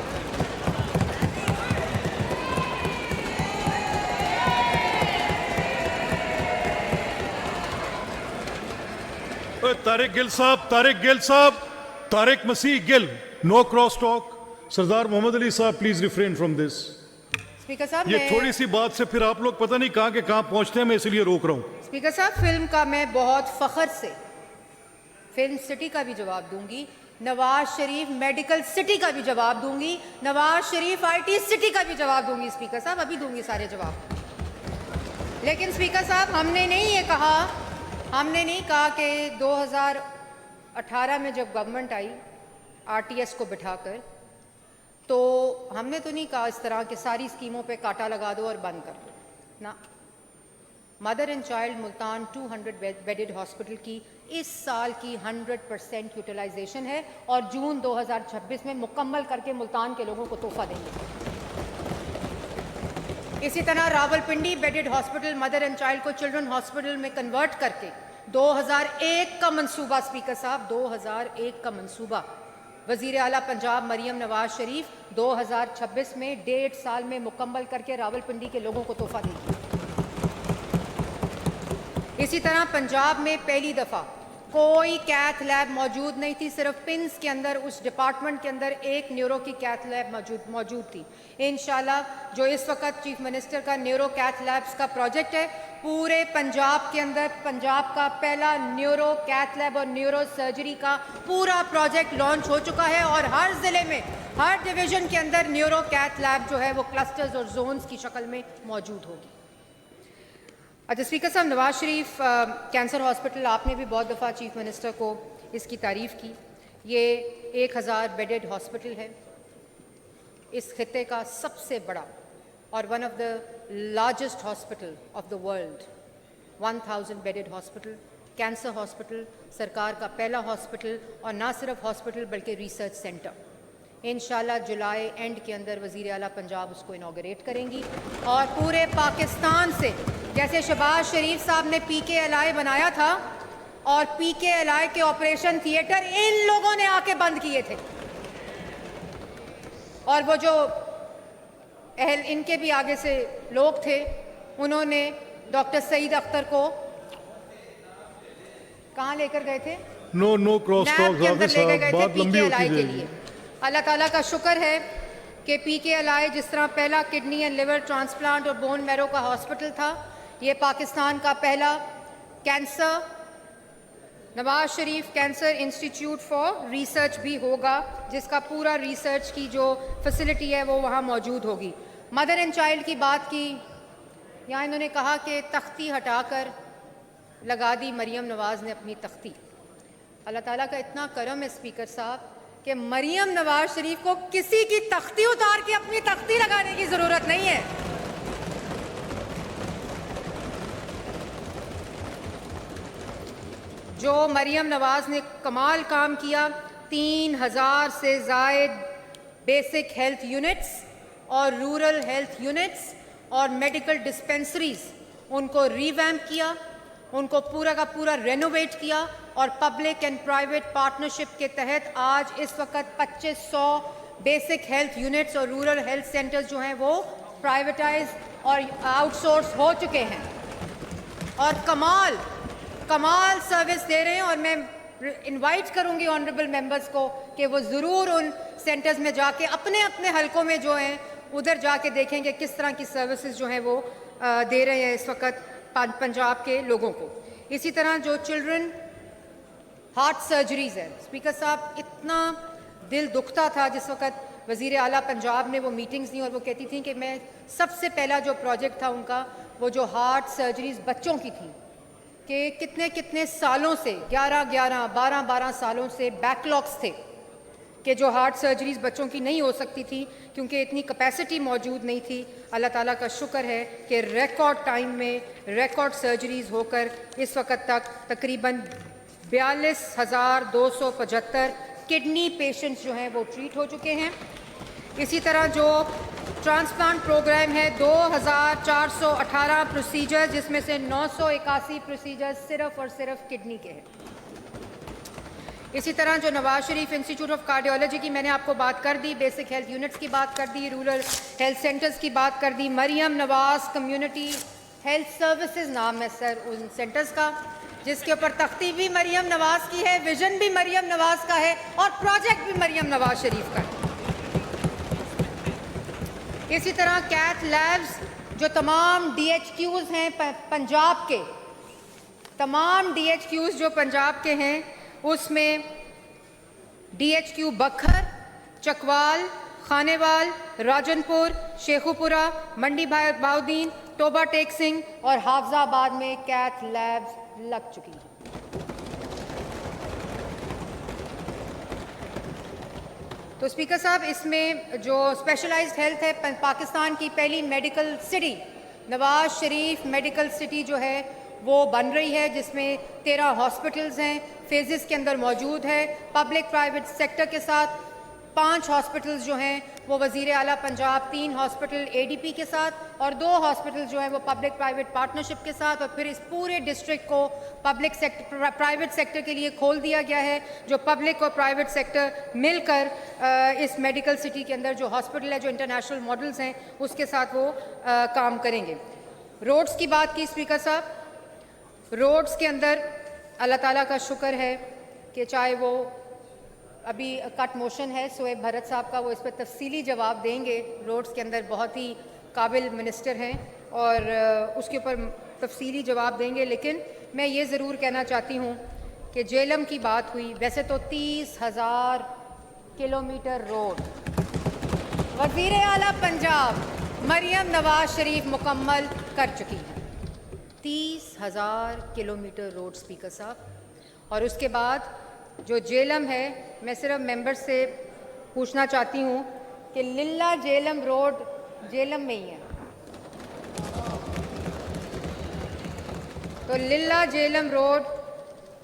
तारिक गिल साहब, तारिक मसीह गिल, नो क्रॉस टॉक। सरदार मोहम्मद अली साहब, please refrain from this. Speaker साहब, ये मैं थोड़ी सी बात से फिर आप लोग पता नहीं कहाँ के कहाँ पहुंचते हैं, मैं इसलिए रोक रहा हूं। स्पीकर साहब, फिल्म का मैं बहुत फख्र से फिल्म सिटी का भी जवाब दूंगी, नवाज शरीफ मेडिकल सिटी का भी जवाब दूंगी, नवाज शरीफ IT सिटी का भी जवाब दूंगी। स्पीकर साहब, अभी दूंगी सारे जवाब। लेकिन स्पीकर साहब, हमने नहीं कहा कि 2018 में जब गवर्नमेंट आई RTS को बिठाकर, तो हमने तो नहीं कहा इस तरह के सारी स्कीमों पे कांटा लगा दो और बंद कर दो ना। Mother and child Multan 200 bedded hospital की इस साल की 100% यूटिलाइजेशन है और जून 2026 में मुकम्मल करके मुल्तान के लोगों को तोहफा देंगे। इसी तरह Rawalpindi bedded hospital mother and child को चिल्ड्रन हॉस्पिटल में कन्वर्ट करके 2001 का मंसूबा, स्पीकर साहब 2001 का मंसूबा, वज़ीर आला पंजाब मरियम नवाज शरीफ 2026 में 1.5 साल में मुकम्मल करके रावलपिंडी के लोगों को तोहफा देंगे। इसी तरह पंजाब में पहली दफ़ा कोई कैथ लैब मौजूद नहीं थी, सिर्फ पिंस के अंदर उस डिपार्टमेंट के अंदर एक न्यूरो की कैथ लैब मौजूद थी। इंशाल्लाह जो इस वक्त चीफ मिनिस्टर का न्यूरो कैथ लैब्स का प्रोजेक्ट है, पूरे पंजाब के अंदर पंजाब का पहला न्यूरो कैथ लैब और न्यूरो सर्जरी का पूरा प्रोजेक्ट लॉन्च हो चुका है और हर ज़िले में हर डिवीज़न के अंदर न्यूरो कैथ लैब जो है वो क्लस्टर्स और जोन्स की शक्ल में मौजूद होगी। अच्छा स्पीकर साहब, नवाज शरीफ कैंसर हॉस्पिटल, आपने भी बहुत दफ़ा चीफ मिनिस्टर को इसकी तारीफ़ की। ये 1000 बेडेड हॉस्पिटल है, इस खित्ते का सबसे बड़ा और one of the largest hospital of the world. 1000 bedded hospital, cancer hospital, सरकार का पहला हॉस्पिटल और ना सिर्फ हॉस्पिटल बल्कि रिसर्च सेंटर। इंशाल्लाह जुलाई एंड के अंदर वज़ीर आला पंजाब उसको इनॉग्रेट करेंगी और पूरे पाकिस्तान से, जैसे शहबाज शरीफ साहब ने PKLI बनाया था और PKLI के ऑपरेशन थिएटर इन लोगों ने आके बंद किए थे, और वो जो इनके भी आगे से लोग थे, उन्होंने डॉक्टर सईद अख्तर को कहाँ लेकर गए थे? नो क्रॉस टॉक, बात लंबी होती जाएगी। अल्लाह ताला का शुक्र है कि PKLI जिस तरह पहला किडनी एंड लिवर ट्रांसप्लांट और बोन मैरो का हॉस्पिटल था, ये पाकिस्तान का पहला cancer, Nawaz Sharif cancer institute for research भी होगा, जिसका पूरा रिसर्च की जो फैसिलिटी है वो वहाँ मौजूद होगी। मदर एंड चाइल्ड की बात की, यहाँ इन्होंने कहा कि तख्ती हटाकर लगा दी मरियम नवाज़ ने अपनी तख्ती। अल्लाह ताला का इतना करम है स्पीकर साहब कि मरियम नवाज शरीफ को किसी की तख्ती उतार के अपनी तख्ती लगाने की ज़रूरत नहीं है। जो मरियम नवाज ने कमाल काम किया, 3000 से ज़ायद बेसिक हेल्थ यूनिट्स और रूरल हेल्थ यूनिट्स और मेडिकल डिस्पेंसरीज उनको रिवैम्प किया, उनको पूरा का पूरा रेनोवेट किया और पब्लिक एंड प्राइवेट पार्टनरशिप के तहत आज इस वक्त 2500 बेसिक हेल्थ यूनिट्स और रूरल हेल्थ सेंटर्स जो हैं वो प्राइवेटाइज और आउटसोर्स हो चुके हैं और कमाल सर्विस दे रहे हैं। और मैं इनवाइट करूंगी ऑनरेबल मेंबर्स को कि वो ज़रूर उन सेंटर्स में जाके अपने अपने हलकों में जो हैं उधर जाके देखेंगे किस तरह की सर्विसेज जो हैं वो दे रहे हैं इस वक्त पंजाब के लोगों को। इसी तरह जो चिल्ड्रन हार्ट सर्जरीज है, स्पीकर साहब इतना दिल दुखता था जिस वक्त वज़ीर आला पंजाब ने वो मीटिंग्स दी और वो कहती थी कि मैं सबसे पहला जो प्रोजेक्ट था उनका वो जो हार्ट सर्जरीज बच्चों की थी कि कितने सालों से 12 सालों से बैकलॉग्स थे कि जो हार्ट सर्जरीज बच्चों की नहीं हो सकती थी क्योंकि इतनी कैपेसिटी मौजूद नहीं थी। अल्लाह ताला का शुक्र है कि रिकॉर्ड टाइम में रिकॉर्ड सर्जरीज होकर इस वक्त तक तकरीबन 42,275 किडनी पेशेंट्स जो हैं वो ट्रीट हो चुके हैं। इसी तरह जो ट्रांसप्लांट प्रोग्राम है 2418 प्रोसीजर, जिसमें से 981 प्रोसीजर सिर्फ और सिर्फ किडनी के हैं। इसी तरह जो Nawaz Sharif institute of cardiology की मैंने आपको बात कर दी, बेसिक हेल्थ यूनिट्स की बात कर दी, रूरल हेल्थ सेंटर्स की बात कर दी, Maryam Nawaz community health services नाम है सर उन सेंटर्स का, जिसके ऊपर तख्ती भी मरियम नवाज की है, विजन भी मरियम नवाज का है और प्रोजेक्ट भी मरियम नवाज शरीफ का है। इसी तरह कैथ लैब्स जो तमाम DHQs हैं पंजाब के, तमाम DHQs जो पंजाब के हैं, उसमें DHQ बखर, चकवाल, खानेवाल, राजनपुर, शेखुपुरा, मंडी बाउदीन, टोबा टेक सिंह और हाफजाबाद में कैथ लैब्स लग चुकी हैं। तो स्पीकर साहब, इसमें जो स्पेशलाइज्ड हेल्थ है, पाकिस्तान की पहली medical city Nawaz Sharif medical city जो है वो बन रही है, जिसमें 13 हॉस्पिटल्स हैं, फेजेस के अंदर मौजूद है। पब्लिक प्राइवेट सेक्टर के साथ 5 हॉस्पिटल्स जो हैं वो वज़ीर आला पंजाब, 3 हॉस्पिटल ADP के साथ और 2 हॉस्पिटल जो हैं वो पब्लिक प्राइवेट पार्टनरशिप के साथ, और फिर इस पूरे डिस्ट्रिक्ट को पब्लिक सेक्टर प्राइवेट सेक्टर के लिए खोल दिया गया है, जो पब्लिक और प्राइवेट सेक्टर मिलकर इस मेडिकल सिटी के अंदर जो हॉस्पिटल है, जो इंटरनेशनल मॉडल्स हैं, उसके साथ वो काम करेंगे। रोड्स की बात की स्पीकर साहब, रोड्स के अंदर अल्लाह ताला का शुक्र है कि चाहे वो अभी कट मोशन है, सोएब भरत साहब का, वो इस पर तफसीली जवाब देंगे। रोड्स के अंदर बहुत ही काबिल मिनिस्टर हैं और उसके ऊपर तफसीली जवाब देंगे। लेकिन मैं ये ज़रूर कहना चाहती हूँ कि जेलम की बात हुई, वैसे तो 30,000 किलोमीटर रोड वज़ीर आला पंजाब मरियम नवाज शरीफ मुकम्मल कर चुकी है। 30,000 किलोमीटर रोड स्पीकर साहब। और उसके बाद जो जेलम है, मैं सिर्फ मेंबर से पूछना चाहती हूँ कि लिल्ला जेलम रोड जेलम में ही है, तो लिल्ला जेलम रोड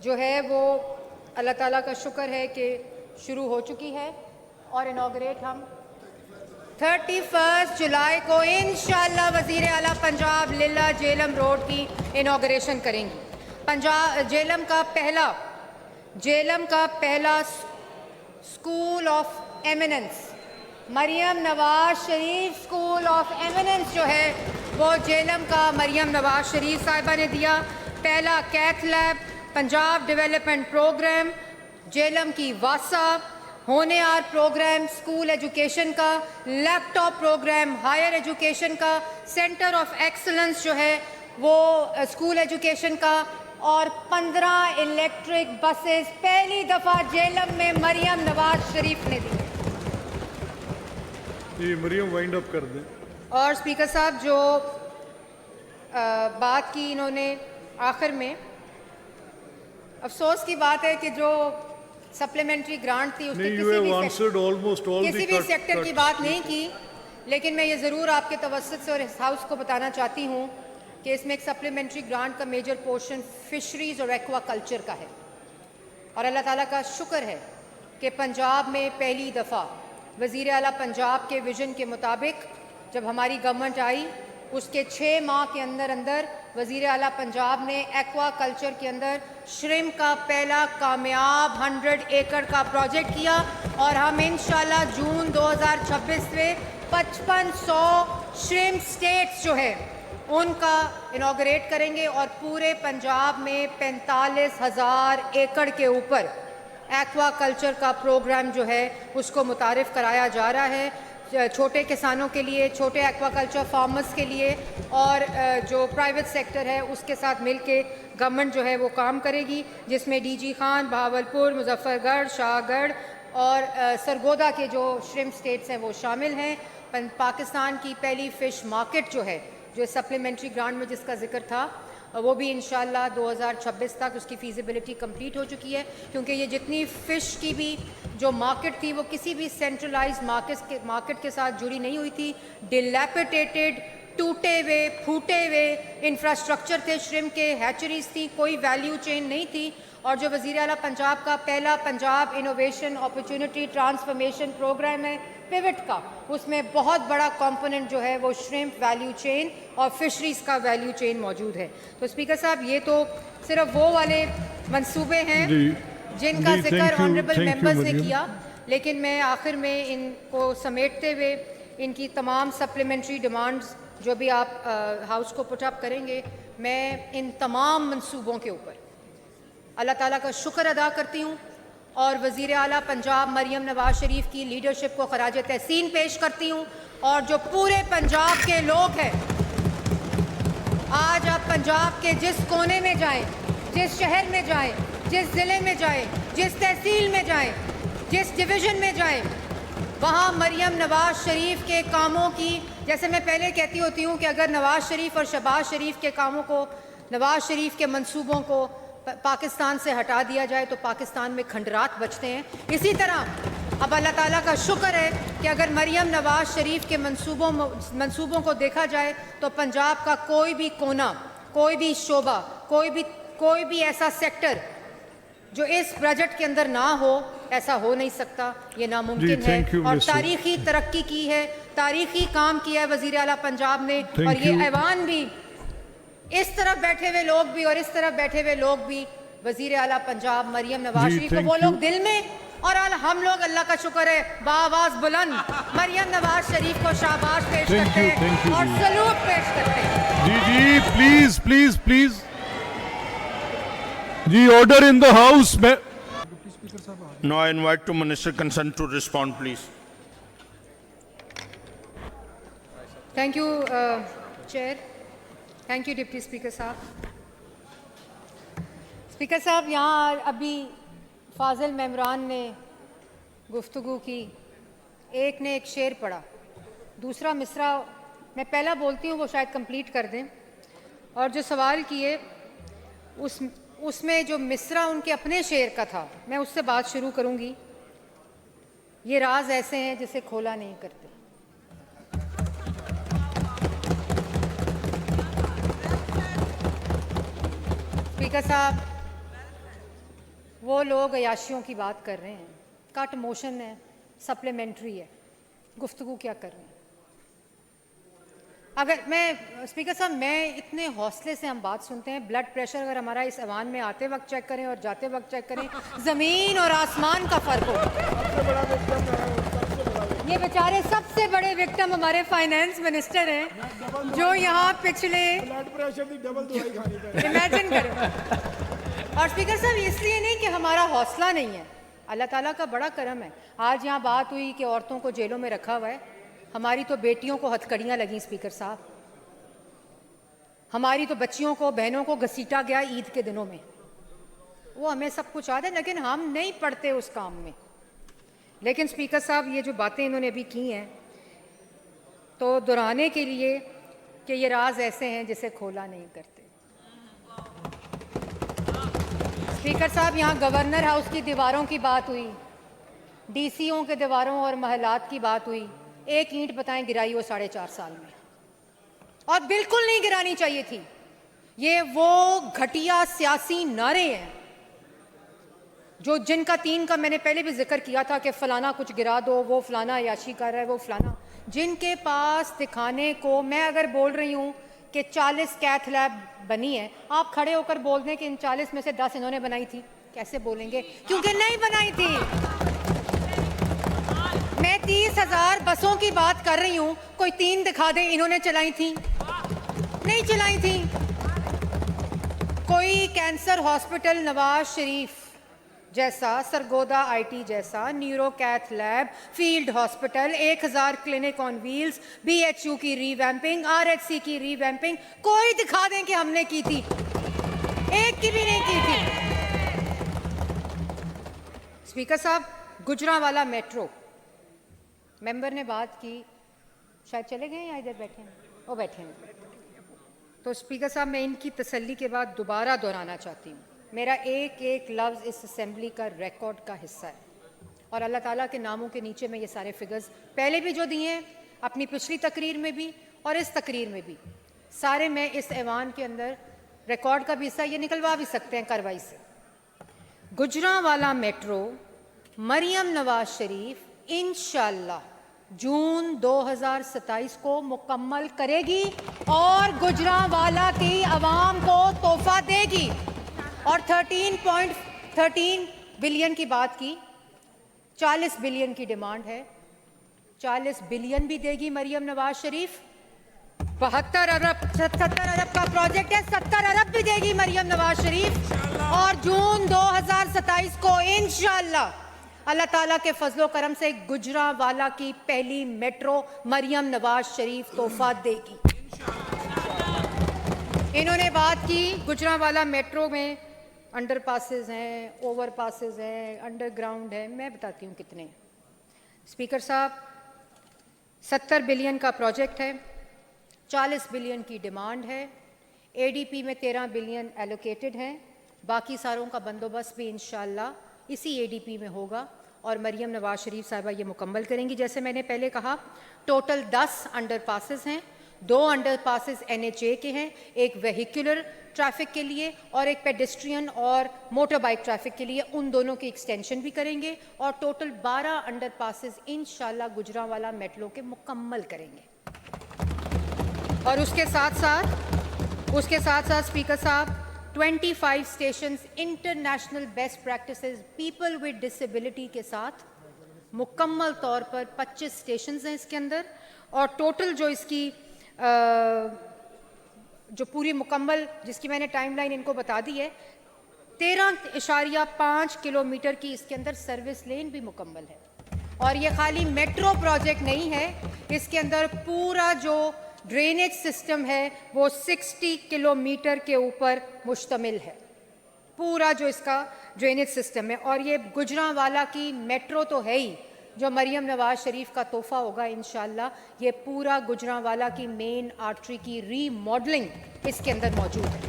जो है वो अल्लाह ताला का शुक्र है कि शुरू हो चुकी है और इनॉग्रेट हम 31 जुलाई को इंशाअल्लाह वज़ीर आला पंजाब लिल्ला जेलम रोड की इनॉग्रेशन करेंगी। पंजाब जेलम का पहला school of eminence, Maryam Nawaz Sharif school of eminence जो है वो जेलम का मरियम नवाज शरीफ साहिबा ने दिया। पहला cath lab, Punjab development programme, Jhelum की वासा, होनेहार प्रोग्राम स्कूल एजुकेशन का, लैपटॉप प्रोग्राम हायर एजुकेशन का, सेंटर ऑफ एक्सलेंस जो है वो स्कूल एजुकेशन का, और 15 इलेक्ट्रिक बसेस पहली दफ़ा जेलम में मरियम नवाज शरीफ ने दी। ये मरियम वाइंड अप कर दें। और स्पीकर साहब, जो बात की इन्होंने आखिर में, अफसोस की बात है कि जो सप्लीमेंट्री ग्रांट थी उसकी किसी भी सेक्टर की बात नहीं की। लेकिन मैं ये ज़रूर आपके तवज्जुह से और इस हाउस को बताना चाहती हूँ कि इसमें एक सप्लीमेंट्री ग्रांट का मेजर पोर्शन फिशरीज़ और एक्वा कल्चर का है। और अल्लाह ताला का शुक्र है कि पंजाब में पहली दफ़ा वज़ीर आला पंजाब के विज़न के मुताबिक जब हमारी गवर्नमेंट आई, उसके 6 माह के अंदर अंदर वज़ीर आला पंजाब ने एक्वा कल्चर के अंदर श्रिम्प का पहला कामयाब 100 एकड़ का प्रोजेक्ट किया। और हम इंशाल्लाह जून 2026 में 5500 श्रिम्प स्टेट्स जो है उनका इनॉग्रेट करेंगे और पूरे पंजाब में 45,000 एकड़ के ऊपर एक्वा कल्चर का प्रोग्राम जो है उसको मुतारिफ कराया जा रहा है, छोटे किसानों के लिए, छोटे एक्वाकल्चर फार्मर्स के लिए, और जो प्राइवेट सेक्टर है उसके साथ मिलके गवर्नमेंट जो है वो काम करेगी, जिसमें DG खान, बहावलपुर, मुजफ्फरगढ़, शाहगढ़ और सरगोदा के जो श्रिम्प स्टेट्स हैं वो शामिल हैं। पाकिस्तान की पहली फ़िश मार्केट जो है, जो सप्लीमेंट्री ग्रांट में जिसका जिक्र था, वो भी इंशाल्लाह 2026 तक उसकी फीजिबिलिटी कंप्लीट हो चुकी है, क्योंकि ये जितनी फ़िश की भी जो मार्केट थी वो किसी भी सेंट्रलाइज्ड मार्केट के साथ जुड़ी नहीं हुई थी। डिलैपिडेटेड, टूटे हुए, फूटे हुए इंफ्रास्ट्रक्चर थे, श्रिम्प के हैचरीज थी, कोई वैल्यू चेन नहीं थी। और जो वज़ीर आला पंजाब का पहला Punjab innovation opportunity transformation programme है पिवट का, उसमें बहुत बड़ा कंपोनेंट जो है वो श्रिम्प वैल्यू चेन और फिशरीज़ का वैल्यू चेन मौजूद है। तो स्पीकर साहब, ये तो सिर्फ वो वाले मंसूबे हैं जिनका जिक्र ऑनरेबल मेंबर्स ने किया, लेकिन मैं आखिर में इनको समेटते हुए इनकी तमाम सप्लीमेंट्री डिमांड्स जो भी आप हाउस को पुटअप करेंगे, मैं इन तमाम मंसूबों के ऊपर अल्लाह ताला का शुक्र अदा करती हूँ और वज़ीर आला पंजाब मरियम नवाज शरीफ की लीडरशिप को खराज तहसीन पेश करती हूँ। और जो पूरे पंजाब के लोग हैं, आज आप पंजाब के जिस कोने में जाएं, जिस शहर में जाएं, जिस ज़िले में जाएं, जिस तहसील में जाएं, जिस डिवीज़न में जाएं, वहाँ मरियम नवाज शरीफ के कामों की, जैसे मैं पहले कहती होती हूँ कि अगर नवाज शरीफ और शहबाज शरीफ के कामों को, नवाज शरीफ के मंसूबों को पाकिस्तान से हटा दिया जाए तो पाकिस्तान में खंडरात बचते हैं। इसी तरह अब अल्लाह ताला का शुक्र है कि अगर मरियम नवाज शरीफ के मंसूबों को देखा जाए तो पंजाब का कोई भी कोना, कोई भी शोबा, कोई भी ऐसा सेक्टर जो इस बजट के अंदर ना हो, ऐसा हो नहीं सकता। ये नामुमकिन है। और तारीखी तरक्की की है, तारीखी काम किया है वज़ीर आला पंजाब ने। और ये ऐवान भी, इस तरफ बैठे हुए लोग भी और इस तरफ बैठे हुए लोग भी वज़ीर आला पंजाब मरियम नवाज शरीफ को, वो लोग दिल में और हम लोग अल्लाह का शुक्र है बाआवाज़ बुलंद मरियम नवाज शरीफ को शाबाश पेश करते हैं और सलूट पेश करते हैं। जी प्लीज प्लीज प्लीज जी, ऑर्डर इन द हाउस में। Now I invite to Minister concerned to respond, please. Thank you chair, thank you deputy speaker साहब। स्पीकर साहब, यहाँ अभी फाजिल मेमरान ने गुफ्तगू की, एक ने एक शेर पढ़ा, दूसरा मिसरा मैं पहला बोलती हूँ वो शायद कंप्लीट कर दें। और जो सवाल किए उसमें जो मिसरा उनके अपने शेर का था, मैं उससे बात शुरू करूँगी। ये राज ऐसे हैं जिसे खोला नहीं करते। स्पीकर साहब, वो लोग अयाशियों की बात कर रहे हैं, कट मोशन है, सप्लीमेंट्री है, गुफ्तगू क्या कर रहे हैं। अगर मैं स्पीकर साहब, मैं इतने हौसले से हम बात सुनते हैं, ब्लड प्रेशर अगर हमारा इस ऐवान में आते वक्त चेक करें और जाते वक्त चेक करें, ज़मीन और आसमान का फ़र्क हो। ये बेचारे सबसे बड़े विक्टिम हमारे फाइनेंस मिनिस्टर हैं, जो यहाँ पिछले ब्लड प्रेशर की डबल दवाई खानी पड़े। इमेजिन करें। और स्पीकर साहब, इसलिए नहीं कि हमारा हौसला नहीं है, अल्लाह ताला का बड़ा करम है। आज यहाँ बात हुई कि औरतों को जेलों में रखा हुआ है, हमारी तो बेटियों को हथकड़ियाँ लगी स्पीकर साहब, हमारी तो बच्चियों को, बहनों को घसीटा गया ईद के दिनों में। वो हमें सब कुछ याद है, लेकिन हम नहीं पढ़ते उस काम में। लेकिन स्पीकर साहब, ये जो बातें इन्होंने अभी की हैं, तो दोहराने के लिए कि ये राज ऐसे हैं जिसे खोला नहीं करते। स्पीकर साहब, यहाँ गवर्नर हाउस की दीवारों की बात हुई, डीसीओ के दीवारों और महलात की बात हुई। एक ईंट बताएं गिराई हो 4.5 साल में, और बिल्कुल नहीं गिरानी चाहिए थी। ये वो घटिया सियासी नारे हैं जो जिनका 3 का मैंने पहले भी जिक्र किया था कि फलाना कुछ गिरा दो, वो फलाना अयाशी कर रहा है, वो फलाना, जिनके पास दिखाने को, मैं अगर बोल रही हूँ कि 40 कैथ लैब बनी है, आप खड़े होकर बोल दें कि इन 40 में से 10 इन्होंने बनाई थी, कैसे बोलेंगे? क्योंकि नहीं बनाई थी। मैं 30,000 बसों की बात कर रही हूँ, कोई 3 दिखा दे इन्होंने चलाई थी, नहीं चलाई थी। कोई कैंसर हॉस्पिटल नवाज शरीफ जैसा, सरगोदा आईटी जैसा, neuro cath lab, field hospital, 1000 clinic on wheels, BHU की रीवैम्पिंग, आरएचसी की रीवैम्पिंग, कोई दिखा दें कि हमने की थी, एक की भी नहीं की थी। स्पीकर साहब, गुजरांवाला मेट्रो, मेंबर ने बात की, शायद चले गए या इधर बैठे हैं, वो बैठे हैं। तो स्पीकर साहब, मैं इनकी तसल्ली के बाद दोबारा दोहराना चाहती हूँ, मेरा एक एक लफ्ज़ इस असेंबली का रिकॉर्ड का हिस्सा है, और अल्लाह ताला के नामों के नीचे में ये सारे फिगर्स पहले भी जो दिए हैं, अपनी पिछली तकरीर में भी और इस तकरीर में भी, सारे मैं इस ऐवान के अंदर रिकॉर्ड का भी हिस्सा, ये निकलवा भी सकते हैं कार्रवाई से। गुजरांवाला मेट्रो मरियम नवाज शरीफ इंशाअल्लाह जून 2027 को मुकम्मल करेगी और गुजरांवाला की आवाम को तोहफा देगी। और 13.13 बिलियन की बात की, 40 बिलियन की डिमांड है, 40 बिलियन भी देगी मरियम नवाज शरीफ। 72 अरब 70 अरब का प्रोजेक्ट है, 70 अरब भी देगी मरियम नवाज शरीफ। और जून 2027 2027 को इंशाअल्लाह अल्लाह ताला के फजलो करम से गुजरांवाला की पहली मेट्रो मरियम नवाज शरीफ तोहफा देगी। इन्होंने बात की गुजरांवाला मेट्रो में अंडर पासेज हैं, ओवर पासेज हैं, अंडरग्राउंड है। मैं बताती हूँ कितने हैं। स्पीकर साहब, 70 बिलियन का प्रोजेक्ट है, 40 बिलियन की डिमांड है, एडीपी में 13 बिलियन एलोकेटेड हैं, बाकी सारों का बंदोबस्त भी इंशाअल्लाह इसी एडीपी में होगा और मरियम नवाज शरीफ साहिबा ये मुकम्मल करेंगी। जैसे मैंने पहले कहा, टोटल 10 अंडर पासेस हैं, 2 अंडर पासेस NHA के हैं, एक वेहिकुलर ट्रैफिक के लिए और एक पेडेस्ट्रियन और मोटर बाइक ट्रैफिक के लिए, उन दोनों की एक्सटेंशन भी करेंगे और टोटल 12 अंडर पासेस इंशाअल्लाह गुजरांवाला मेट्रो के मुकम्मल करेंगे। और उसके साथ साथ स्पीकर साहब 25 stations international best practices people with disability के साथ मुकम्मल तौर पर 25 स्टेशंस हैं इसके अंदर और टोटल जो इसकी जो पूरी मुकम्मल जिसकी मैंने टाइमलाइन इनको बता दी है, 13.5 किलोमीटर की इसके अंदर सर्विस लेन भी मुकम्मल है। और ये खाली मेट्रो प्रोजेक्ट नहीं है, इसके अंदर पूरा जो ड्रेनेज सिस्टम है वो 60 किलोमीटर के ऊपर मुश्तमिल है, पूरा जो इसका ड्रेनेज सिस्टम है। और ये गुजरांवाला की मेट्रो तो है ही, जो मरियम नवाज शरीफ का तोहफा होगा इंशाअल्लाह, ये पूरा गुजरांवाला की मेन आर्टरी की रीमॉडलिंग इसके अंदर मौजूद है।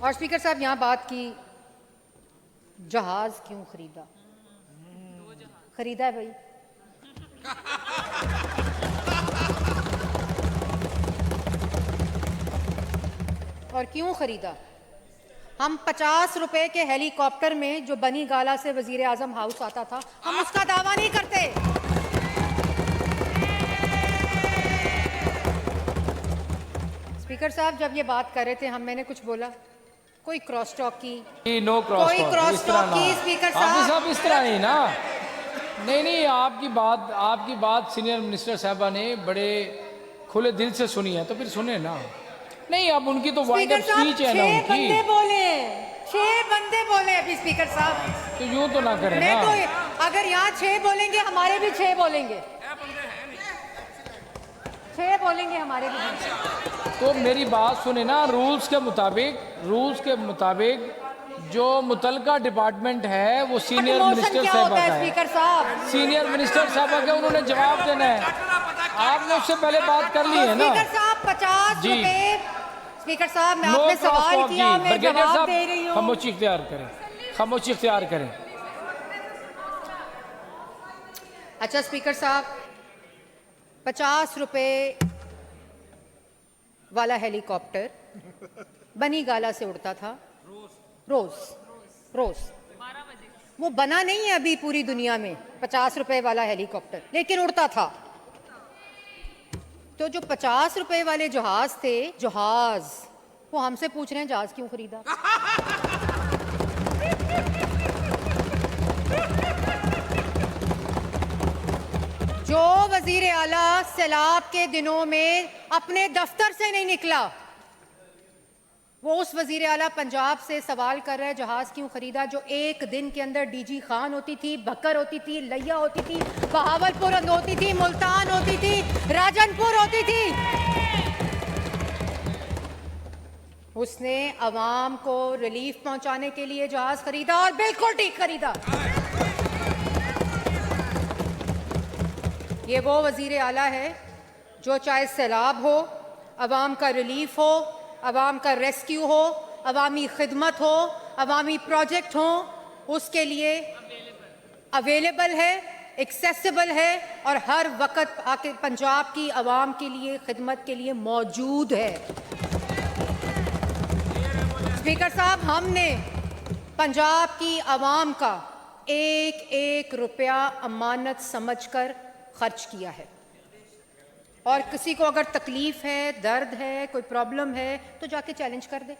और स्पीकर साहब, यहाँ बात की जहाज क्यों खरीदा, खरीदा है भाई। और क्यों खरीदा? हम 50 रुपए के हेलीकॉप्टर में जो बनी गाला से वजीर आजम हाउस आता था, हम उसका दावा नहीं करते। स्पीकर साहब, जब ये बात कर रहे थे मैंने कुछ बोला, कोई क्रॉस टॉक की, नो क्रॉस कोई क्रॉस टॉक की स्पीकर साहब इस तरह नहीं ना। नहीं, आपकी बात सीनियर मिनिस्टर साहबा ने बड़े खुले दिल से सुनी है, तो फिर सुने ना। नहीं, अब उनकी तो वाइंड अप स्पीच है ना उनकी। 6 बंदे बोले अभी स्पीकर साहब, तो यूं तो ना करें मैं ना। तो अगर यहाँ 6 बोलेंगे, हमारे भी 6 बोलेंगे, 6 बोलेंगे हमारे भी। तो मेरी बात सुने ना, रूल्स के मुताबिक जो मुतलका डिपार्टमेंट है वो सीनियर मिनिस्टर साहबा का है। स्पीकर साहब, सीनियर मिनिस्टर साहबा का, उन्होंने जवाब देना है। आपने उससे पहले बात कर ली है ना। स्पीकर साहब 50 जी। रुपए, स्पीकर साहब मैं नो आपने क्रॉस सवाल टॉक किया, जी। मैं ब्रिगेडियर जवाब साहब, दे रही हूँ। खामोशी इख्तियार करें। अच्छा स्पीकर साहब, 50 रुपए वाला हेलीकॉप्टर बनी गाला से उड़ता था रोज। वो बना नहीं है अभी पूरी दुनिया में 50 रुपए वाला हेलीकॉप्टर, लेकिन उड़ता था। तो जो 50 रुपए वाले जहाज थे, वो हमसे पूछ रहे हैं जहाज क्यों खरीदा। जो वजीर आला सैलाब के दिनों में अपने दफ्तर से नहीं निकला, वो उस वजीर आला पंजाब से सवाल कर रहा है जहाज क्यों खरीदा, जो एक दिन के अंदर डीजी खान होती थी, बकर होती थी, लैया होती थी, बहावलपुर होती थी, मुल्तान होती थी, राजनपुर होती थी। उसने अवाम को रिलीफ पहुंचाने के लिए जहाज खरीदा और बिल्कुल ठीक खरीदा। ये वो वजीर आला है जो चाहे सैलाब हो, अवाम का रिलीफ हो, अवाम का रेस्क्यू हो, अवामी खिदमत हो, अवामी प्रोजेक्ट हो, उसके लिए अवेलेबल है, एक्सेसिबल है और हर वक्त आके पंजाब की अवाम के लिए खिदमत के लिए मौजूद है। स्पीकर साहब, हमने पंजाब की अवाम का एक एक रुपया अमानत समझकर खर्च किया है और किसी को अगर तकलीफ है, दर्द है, कोई प्रॉब्लम है तो जाके चैलेंज कर दे।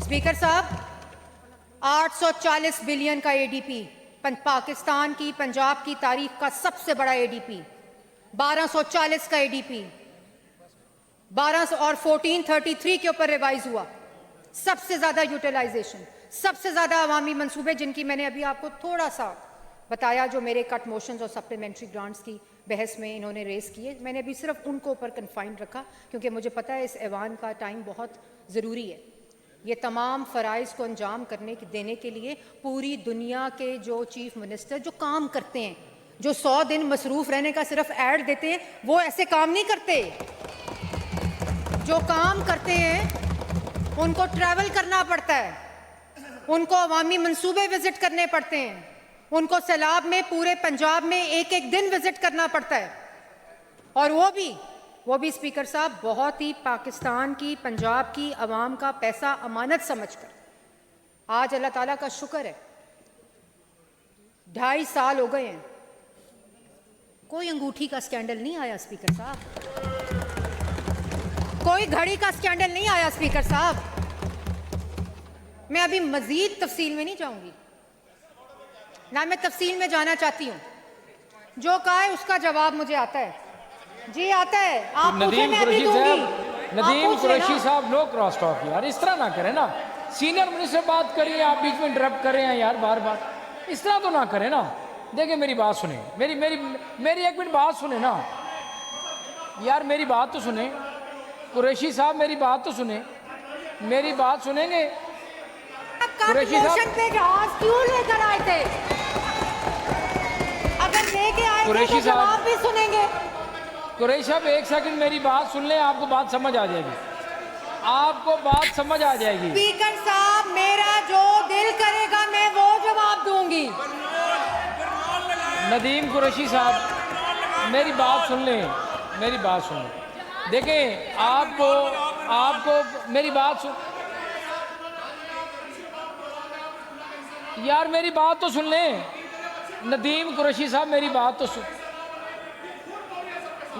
स्पीकर साहब, 840 बिलियन का एडीपी, पाकिस्तान की पंजाब की तारीख का सबसे बड़ा एडीपी, 1240 का एडीपी, 1200 और 1433 के ऊपर रिवाइज हुआ। सबसे ज्यादा यूटिलाइजेशन, सबसे ज्यादा अवामी मंसूबे जिनकी मैंने अभी आपको थोड़ा सा बताया, जो मेरे कट मोशंस और सप्लीमेंट्री ग्रांट्स की बहस में इन्होंने रेस किए, मैंने अभी सिर्फ उनको ऊपर कन्फाइंड रखा क्योंकि मुझे पता है इस ऐवान का टाइम बहुत ज़रूरी है। ये तमाम फ़राइज़ को अंजाम देने के लिए पूरी दुनिया के जो चीफ मिनिस्टर जो काम करते हैं, जो 100 दिन मसरूफ़ रहने का सिर्फ ऐड देते हैं, वो ऐसे काम नहीं करते। जो काम करते हैं उनको ट्रैवल करना पड़ता है, उनको अवामी मंसूबे विजिट करने पड़ते हैं, उनको सैलाब में पूरे पंजाब में एक एक दिन विजिट करना पड़ता है, और वो भी स्पीकर साहब बहुत ही पाकिस्तान की, पंजाब की अवाम का पैसा अमानत समझकर। आज अल्लाह ताला का शुक्र है 2.5 साल हो गए हैं, कोई अंगूठी का स्कैंडल नहीं आया स्पीकर साहब, कोई घड़ी का स्कैंडल नहीं आया स्पीकर साहब। मैं अभी मजीद तफसील में नहीं जाऊंगी, ना मैं तफसील में जाना चाहती हूँ। जो कहा है उसका जवाब मुझे आता है, जी आता है। आप पूछे, मैं अभी दूंगी। नदीम कुरैशी साहब, नो क्रॉस टॉक यार, इस तरह ना करें ना। सीनियर मिनिस्टर बात करिए, आप बीच में इंटरप्ट कर रहे हैं यार बार बार, इस तरह तो ना करें ना। देखिए मेरी बात सुने, मेरी मेरी मेरी एक मिनट बात सुने ना यार, मेरी बात तो सुने कुरैशी साहब, मेरी बात तो सुने, मेरी बात सुनेंगे? कुरैशी साहब पे जहाज क्यों लेकर आए थे? अगर लेके आए थे तो जवाब भी सुनेंगे। कुरैशी साहब एक सेकंड मेरी बात सुन लें, आपको बात समझ आ जाएगी, आपको बात समझ आ जाएगी। स्पीकर साहब, मेरा जो दिल करेगा मैं वो जवाब दूंगी। नदीम कुरैशी साहब मेरी बात सुन लें, मेरी बात सुन लें। देखें आपको मेरी बात सुन, यार मेरी बात तो सुन लें। नदीम कुरैशी साहब मेरी बात तो सुन,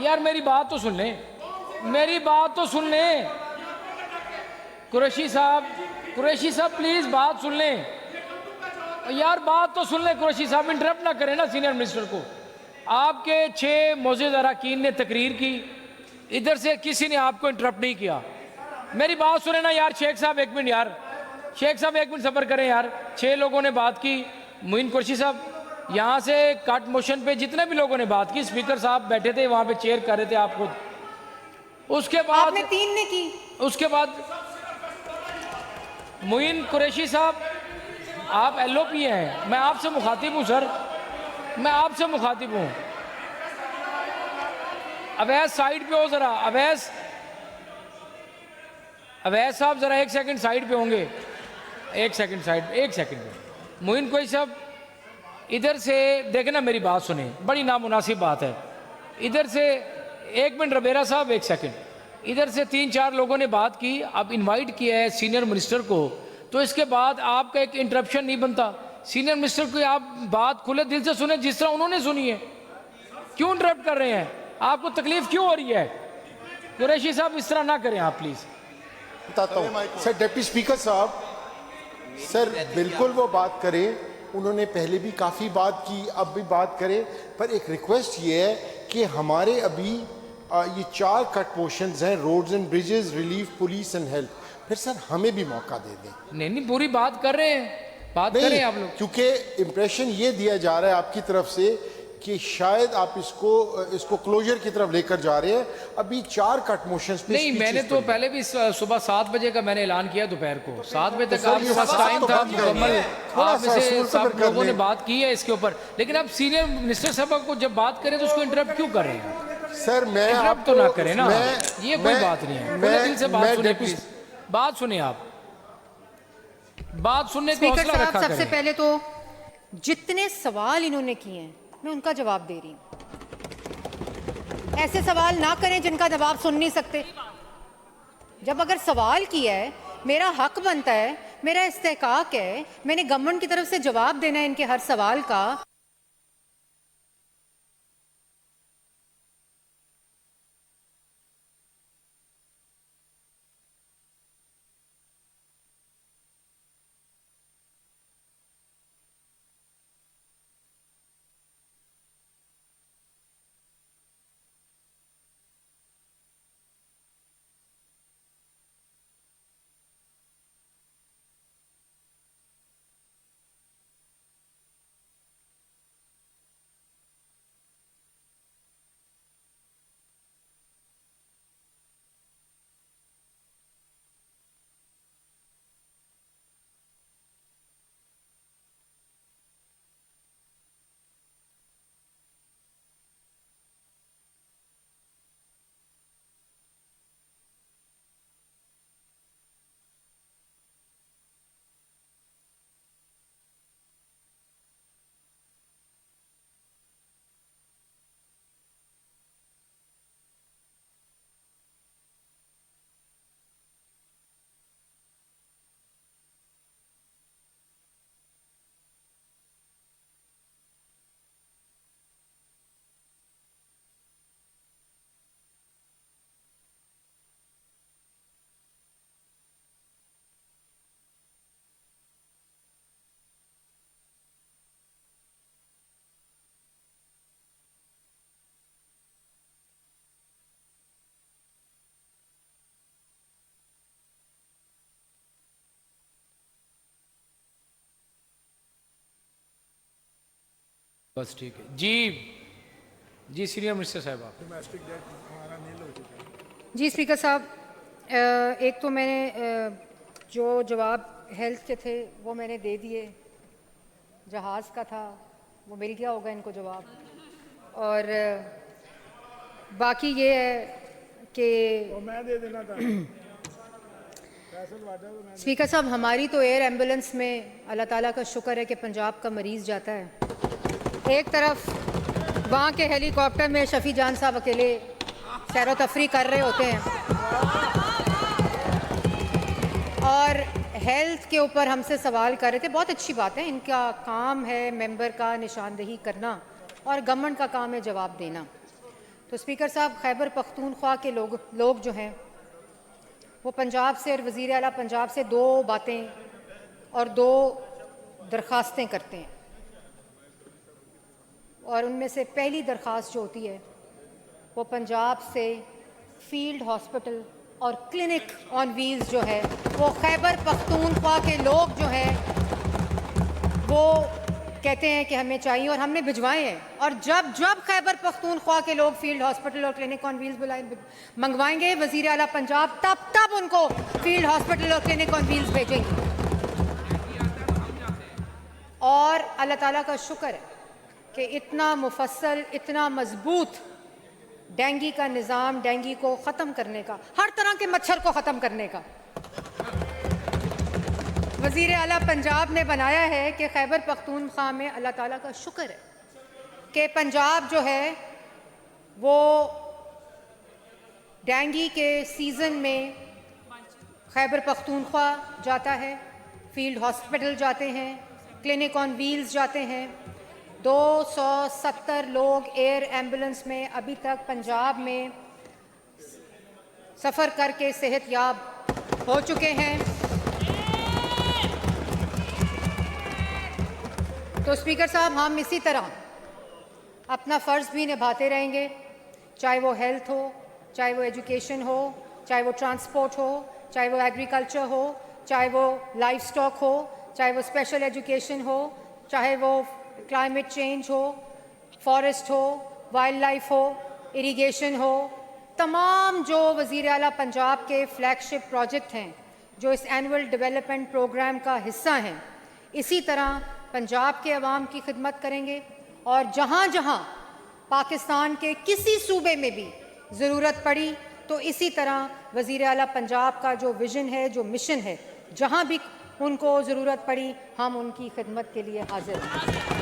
यार मेरी बात तो सुन लें, मेरी बात तो सुन लें। कुरैशी साहब प्लीज बात सुन लें यार, बात तो सुन लें। कुरैशी साहब इंटरप्ट ना करें ना सीनियर मिनिस्टर को। आपके 6 मोअज़्ज़िज़ अरकान ने तकरीर की, इधर से किसी ने आपको इंटरप्ट नहीं किया। मेरी बात सुने ना यार। शेख साहब एक मिनट यार, शेख साहब एक मिनट सब्र करें यार। 6 लोगों ने बात की, मोइन कुरैशी साहब यहाँ से कट मोशन पे जितने भी लोगों ने बात की, स्पीकर साहब बैठे थे वहाँ पे, चेयर कर रहे थे आप खुद। उसके बाद आपने 3 ने की, उसके बाद मोइन कुरैशी साहब आप LOP हैं, मैं आपसे मुखातिब हूँ सर, मैं आपसे मुखातिब हूँ। अवैस साइड पे हो जरा, अवैस साहब जरा एक सेकंड साइड पे होंगे, एक सेकंड साइड, एक सेकंड। मोइन कोई साहब इधर से देखे ना, मेरी बात सुने, बड़ी नामुनासिब बात है। इधर से एक मिनट रबेरा साहब एक सेकंड। इधर से 3-4 लोगों ने बात की, अब इनवाइट किया है सीनियर मिनिस्टर को, तो इसके बाद आपका एक इंटरप्शन नहीं बनता। सीनियर मिनिस्टर को आप बात खुले दिल से सुने जिस तरह उन्होंने सुनी है। क्यों इंटरप्ट कर रहे हैं? आपको तकलीफ क्यों हो रही है? कुरैशी साहब इस तरह ना करें आप प्लीज। बताता हूँ सर। डिप्टी स्पीकर साहब, सर बिल्कुल वो बात करें, उन्होंने पहले भी काफ़ी बात की, अब भी बात करें, पर एक रिक्वेस्ट ये है कि हमारे अभी ये 4 कट पोर्शंस हैं, roads and bridges, relief, police and health, फिर सर हमें भी मौका दे दें। नहीं पूरी बात कर रहे हैं, बात करें आप लोग। क्योंकि इंप्रेशन ये दिया जा रहा है आपकी तरफ से कि शायद आप इसको क्लोजर की तरफ लेकर जा रहे हैं। अभी 4 कट मोशंस पे नहीं, मैंने तो पहले भी सुबह 7 बजे का मैंने ऐलान किया, दोपहर को 7 बजे तक आपके पास टाइम था मुकम्मल, आप में से सब लोगों ने बात की है इसके ऊपर। लेकिन आप सीनियर मिनिस्टर साहब को जब बात करें तो उसको इंटरप्ट क्यों कर रहे हैं? सर मैं इंटरप्ट तो ना करें ना, ये कोई बात नहीं है। खुले दिल से बात सुने प्लीज, बात सुने आप, बात सुनने को हौसला रखा करें। सबसे पहले तो जितने सवाल इन्होंने किए हैं मैं उनका जवाब दे रही हूं। ऐसे सवाल ना करें जिनका जवाब सुन नहीं सकते। जब अगर सवाल किया है, मेरा हक बनता है, मेरा इस्तेहकाक है, मैंने गवर्नमेंट की तरफ से जवाब देना है इनके हर सवाल का। बस ठीक है जी सीनियर मिनिस्टर साहब आप। डोमेस्टिक डेट हमारा नील हो चुका है। जी स्पीकर साहब, एक तो मैंने जो जवाब हेल्थ के थे वो मैंने दे दिए, जहाज़ का था वो मिल गया होगा इनको जवाब, और बाकी ये है कि तो मैं दे देना था फैसल वादा तो मैं स्पीकर साहब, हमारी तो एयर एम्बुलेंस में अल्लाह ताला का शुक्र है कि पंजाब का मरीज़ जाता है, एक तरफ वहाँ के हेलीकॉप्टर में शफी जान साहब अकेले सैर तफरी कर रहे होते हैं और हेल्थ के ऊपर हमसे सवाल कर रहे थे। बहुत अच्छी बात है, इनका काम है मेंबर का निशानदेही करना और गवर्नमेंट का काम है जवाब देना। तो स्पीकर साहब, खैबर पख्तूनख्वा के लोग जो हैं वो पंजाब से और वज़ीर आला पंजाब से 2 बातें और 2 दरख्वास्तें करते हैं, और उनमें से पहली दरख्वास्त जो होती है वो पंजाब से फील्ड हॉस्पिटल और क्लिनिक ऑन व्हील्स जो है वो खैबर पख्तूनख्वा के लोग जो हैं वो कहते हैं कि हमें चाहिए और हमने भिजवाए हैं, और जब जब खैबर पख्तूनख्वा के लोग फील्ड हॉस्पिटल और क्लिनिक ऑन व्हील्स मंगवाएंगे वज़ीर आला पंजाब, तब उनको फील्ड हॉस्पिटल और क्लिनिक ऑन व्हील्स भेजेंगे। और अल्लाह ताला का शुक्र है कि इतना मुफस्सल, इतना मजबूत डेंगू का निज़ाम, डेंगू को ख़त्म करने का, हर तरह के मच्छर को ख़त्म करने का वज़ीर आला पंजाब ने बनाया है कि खैबर पख्तूनख्वा में अल्लाह ताला का शुक्र है कि पंजाब जो है वो डेंगू के सीज़न में खैबर पख्तूनख्वा जाता है, फील्ड हॉस्पिटल जाते हैं, क्लिनिक ऑन व्हील्स जाते हैं। 270 लोग एयर एम्बुलेंस में अभी तक पंजाब में सफ़र करके सेहतयाब हो चुके हैं। तो स्पीकर साहब, हम इसी तरह अपना फ़र्ज़ भी निभाते रहेंगे, चाहे वो हेल्थ हो, चाहे वो एजुकेशन हो, चाहे वो ट्रांसपोर्ट हो, चाहे वो एग्रीकल्चर हो, चाहे वो लाइफ स्टॉक हो, चाहे वो स्पेशल एजुकेशन हो, चाहे वो क्लाइमेट चेंज हो, फॉरेस्ट हो, वाइल्ड लाइफ हो, इरिगेशन हो। तमाम जो वज़ीर आला पंजाब के फ्लैगशिप प्रोजेक्ट हैं जो इस एनुअल डेवलपमेंट प्रोग्राम का हिस्सा हैं, इसी तरह पंजाब के अवाम की खिदमत करेंगे, और जहाँ जहाँ पाकिस्तान के किसी सूबे में भी ज़रूरत पड़ी तो इसी तरह वज़ीर आला पंजाब का जो विज़न है, जो मिशन है, जहाँ भी उनको ज़रूरत पड़ी हम उनकी खिदमत के लिए हाजिर हैं।